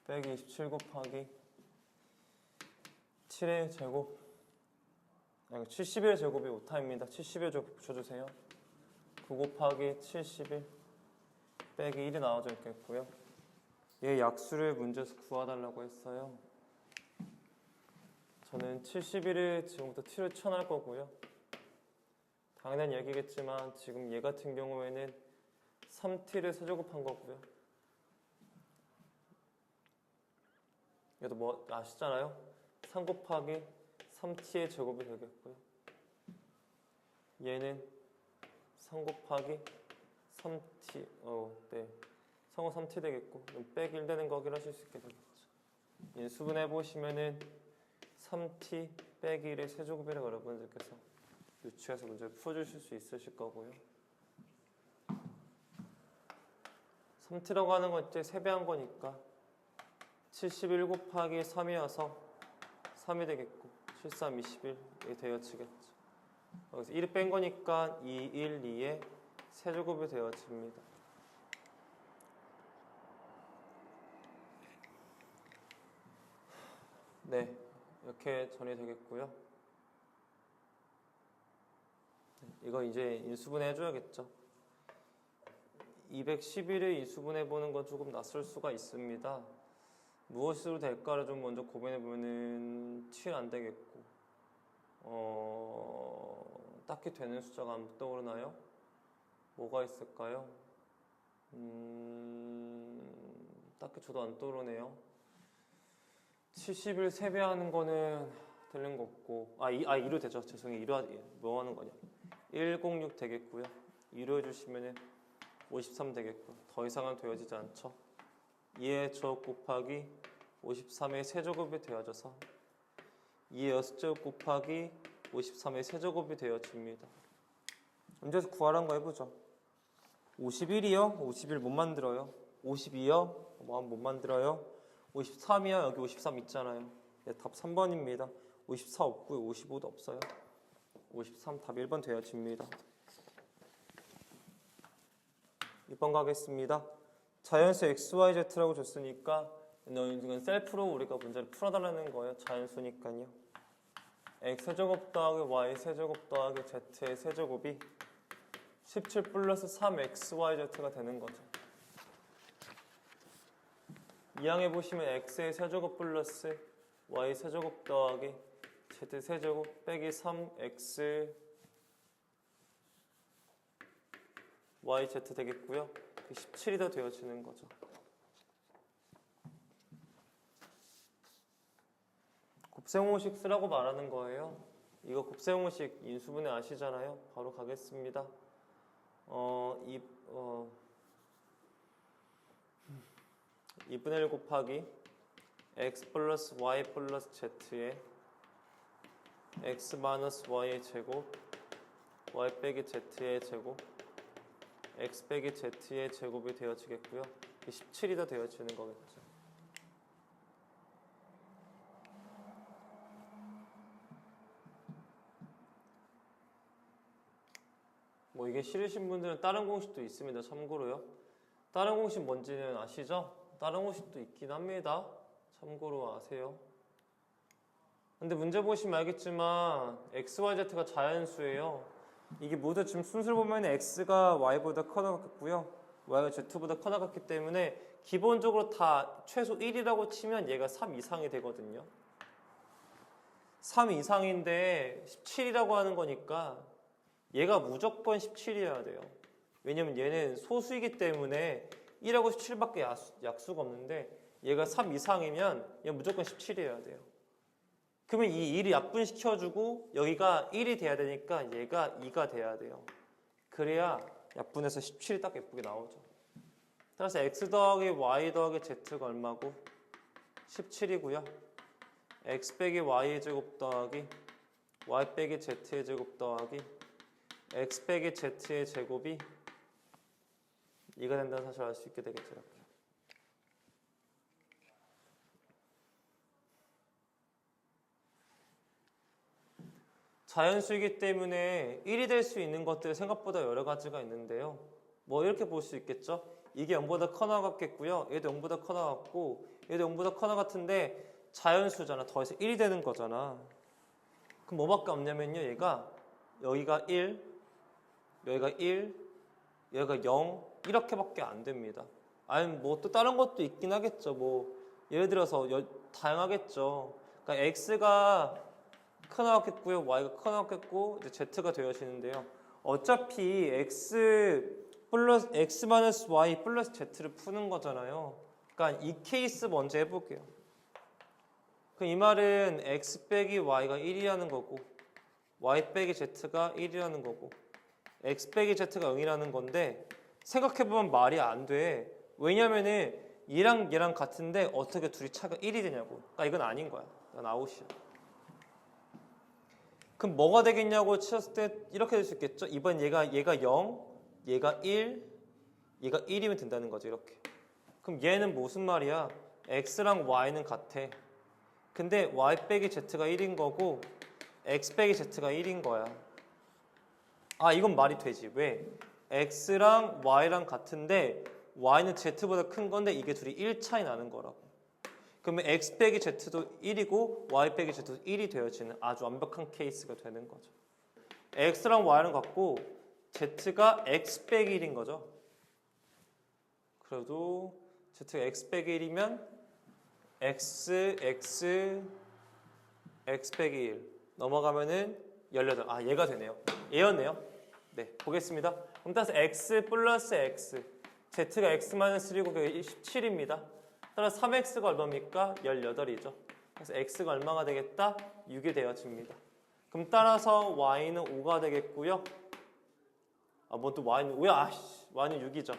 빼기 27 곱하기 7의 제곱 71의 제곱이 5타입니다. 71 제곱 붙여주세요. 9 곱하기 71 빼기 1이 나와져 있겠고요. 얘 약수를 문제에서 구해달라고 했어요. 저는 71을 지금부터 t로 치환할 거고요. 당연한 얘기겠지만 지금 얘 같은 경우에는 3t를 세제곱한 거고요. 얘도 뭐 아시잖아요? 3 곱하기 3t의 제곱이 되겠고요. 얘는 3 곱하기 3t, 3은 3t 되겠고, 빼기 1 되는 거 확인하실 수 있게 되겠죠. 인수분해 보시면은 3t 빼기 1의 세제곱이라고 여러분들께서 유추해서 문제를 풀어주실 수 있으실 거고요. 3t라고 하는 건 이제 세배한 거니까 71 곱하기 3이어서 3이 되겠고 73, 21이 되어지겠죠. 여기서 1을 뺀 거니까 2, 1, 2의 세제곱이 되어집니다. 네, 이렇게 정리되겠고요. 이거 이제 인수분해 해줘야겠죠. 211을 인수분해 보는 건 조금 낯설 수가 있습니다. 무엇으로 될까를 좀 먼저 고민해 보면은 7 안 되겠고, 딱히 되는 숫자가 안 떠오르나요? 뭐가 있을까요? 딱히 저도 안 떠오르네요. 70을 3배 하는 거는 되는 거 없고 2로 되죠. 죄송해요. 2로 뭐 하는 거냐. 106 되겠고요. 2로 해주시면 53 되겠고 더 이상은 되어지지 않죠. 2의 제곱 곱하기 53의 세제곱이 되어져서 2의 6제곱 곱하기 53의 세제곱이 되어집니다. 문제에서 구하라는 거 해보죠. 51이요? 51 못 만들어요. 52요? 못 만들어요. 53이요? 여기 53 있잖아요. 네, 답 3번입니다. 54 없고요. 55도 없어요. 53 답 1번 되어집니다. 2번 가겠습니다. 자연수 XYZ라고 줬으니까 이건 셀프로 우리가 문제를 풀어달라는 거예요. 자연수니까요. X세제곱 더하기 Y세제곱 더하기 Z의 세제곱이 17 플러스 3XYZ가 되는 거죠. 이 항에 보시면 X의 세제곱 플러스 Y세제곱 더하기 Z세제곱 빼기 3X YZ 되겠고요. 17이 더 되어지는 거죠. 곱셈공식 쓰라고 말하는 거예요. 이거 곱셈공식 인수분해 아시잖아요. 바로 가겠습니다. 2분의 1 곱하기 x 플러스 y 플러스 z에 x 마이너스 y의 제곱 y 빼기 z의 제곱 x 빼기 z의 제곱이 되어지겠고요. 17이 더 되어지는 거겠죠. 뭐 이게 싫으신 분들은 다른 공식도 있습니다. 참고로요. 다른 공식 뭔지는 아시죠? 다른 공식도 있긴 합니다. 참고로 아세요. 근데 문제 보시면 알겠지만 x, y, z가 자연수예요. 이게 모두 지금 순서를 보면 x가 y보다 커나갔고요. y가 z보다 커나갔기 때문에 기본적으로 다 최소 1이라고 치면 얘가 3 이상이 되거든요. 3 이상인데 17이라고 하는 거니까 얘가 무조건 17이어야 돼요. 왜냐면 얘는 소수이기 때문에 1하고 17밖에 약수가 없는데 얘가 3 이상이면 얘 무조건 17이어야 돼요. 그러면 이 1이 약분시켜주고 여기가 1이 돼야 되니까 얘가 2가 돼야 돼요. 그래야 약분해서 17이 딱 예쁘게 나오죠. 따라서 x 더하기 y 더하기 z가 얼마고? 17이고요. x 빼기 y의 제곱 더하기 y 빼기 z의 제곱 더하기 x 빼기 z의 제곱이 2가 된다는 사실을 알 수 있게 되겠죠. 이렇게. 자연수이기 때문에 1이 될 수 있는 것들 생각보다 여러 가지가 있는데요. 뭐 이렇게 볼 수 있겠죠. 이게 0보다 커나 같겠고요. 얘도 0보다 커나 같고 얘도 0보다 커나 같은데 자연수잖아. 더해서 1이 되는 거잖아. 그럼 뭐밖에 없냐면요. 얘가 여기가 1, 여기가 1, 여기가 0 이렇게밖에 안 됩니다. 아니면 뭐 또 다른 것도 있긴 하겠죠. 뭐 예를 들어서 다양하겠죠. 그러니까 x가 커 나왔겠고요, y가 커 나왔겠고 이제 z가 되어지는데요. 어차피 x 플러스 x 마이너스 y 플러스 z를 푸는 거잖아요. 그러니까 이 케이스 먼저 해볼게요. 그럼 이 말은 x 빼기 y가 1이라는 거고 y 빼기 z가 1이라는 거고 x 빼기 z가 0이라는 건데 생각해보면 말이 안 돼. 왜냐면은 얘랑 얘랑 같은데 어떻게 둘이 차가 1이 되냐고. 그러니까 이건 아닌 거야. 이건 아웃이야. 그럼 뭐가 되겠냐고 치셨을 때 이렇게 될 수 있겠죠. 이번 얘가 0, 얘가 1, 얘가 1이면 된다는 거죠. 이렇게. 그럼 얘는 무슨 말이야? x랑 y는 같아. 근데 y 빼기 z가 1인 거고 x 빼기 z가 1인 거야. 아, 이건 말이 되지. 왜? x랑 y랑 같은데 y는 z보다 큰 건데 이게 둘이 1 차이 나는 거라고. 그러면 x 빼기 z도 1이고 y 빼기 z도 1이 되어지는 아주 완벽한 케이스가 되는 거죠. x랑 y랑 같고 z가 x 빼기 1인 거죠. 그래도 z가 x 빼기 1이면 x 빼기 1 넘어가면은 18. 아, 얘가 되네요. 얘였네요. 네, 보겠습니다. 그럼 따라서 x 플러스 x z가 x 마이너스 1이고 그게 17입니다. 따라서 3x가 얼마입니까? 18이죠. 그래서 x가 얼마가 되겠다? 6이 되어집니다. 그럼 따라서 y는 5가 되겠고요. 뭐 또 y는 5야? y는 6이죠.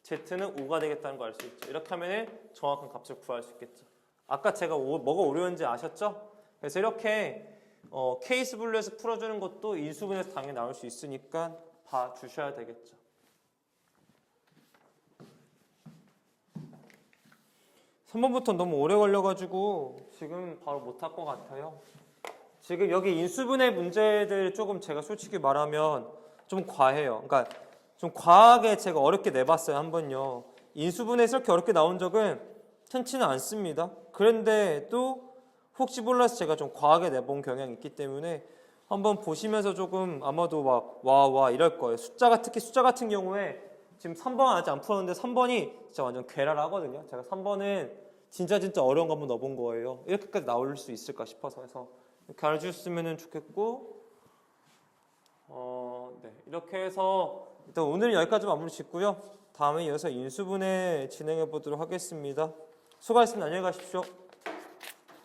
z는 5가 되겠다는 거 알 수 있죠. 이렇게 하면 정확한 값을 구할 수 있겠죠. 아까 제가 뭐가 어려운지 아셨죠? 그래서 이렇게 케이스 분류해서 풀어주는 것도 인수분해서 당연히 나올 수 있으니까 봐주셔야 되겠죠. (3번부터) 너무 오래 걸려가지고 지금 바로 못할 것 같아요. 지금 여기 인수분해 문제들 조금 제가 솔직히 말하면 좀 과해요. 그러니까 좀 과하게 제가 어렵게 내봤어요. 한번요. 인수분해에서 이렇게 어렵게 나온 적은 흔치는 않습니다. 그런데 또 혹시 몰라서 제가 좀 과하게 내본 경향이 있기 때문에 한번 보시면서 조금 아마도 막 와 이럴 거예요. 특히 숫자 같은 경우에 지금 3번 아직 안 풀었는데 3번이 진짜 완전 괴랄하거든요. 제가 3번은 진짜 어려운 거 한번 넣어본 거예요. 이렇게까지 나올 수 있을까 싶어서 해서 이렇게 알아주셨으면 좋겠고 네, 이렇게 해서 일단 오늘은 여기까지 마무리 짓고요. 다음에 이어서 인수분해 진행해 보도록 하겠습니다. 수고하셨습니다. 안녕히 가십시오.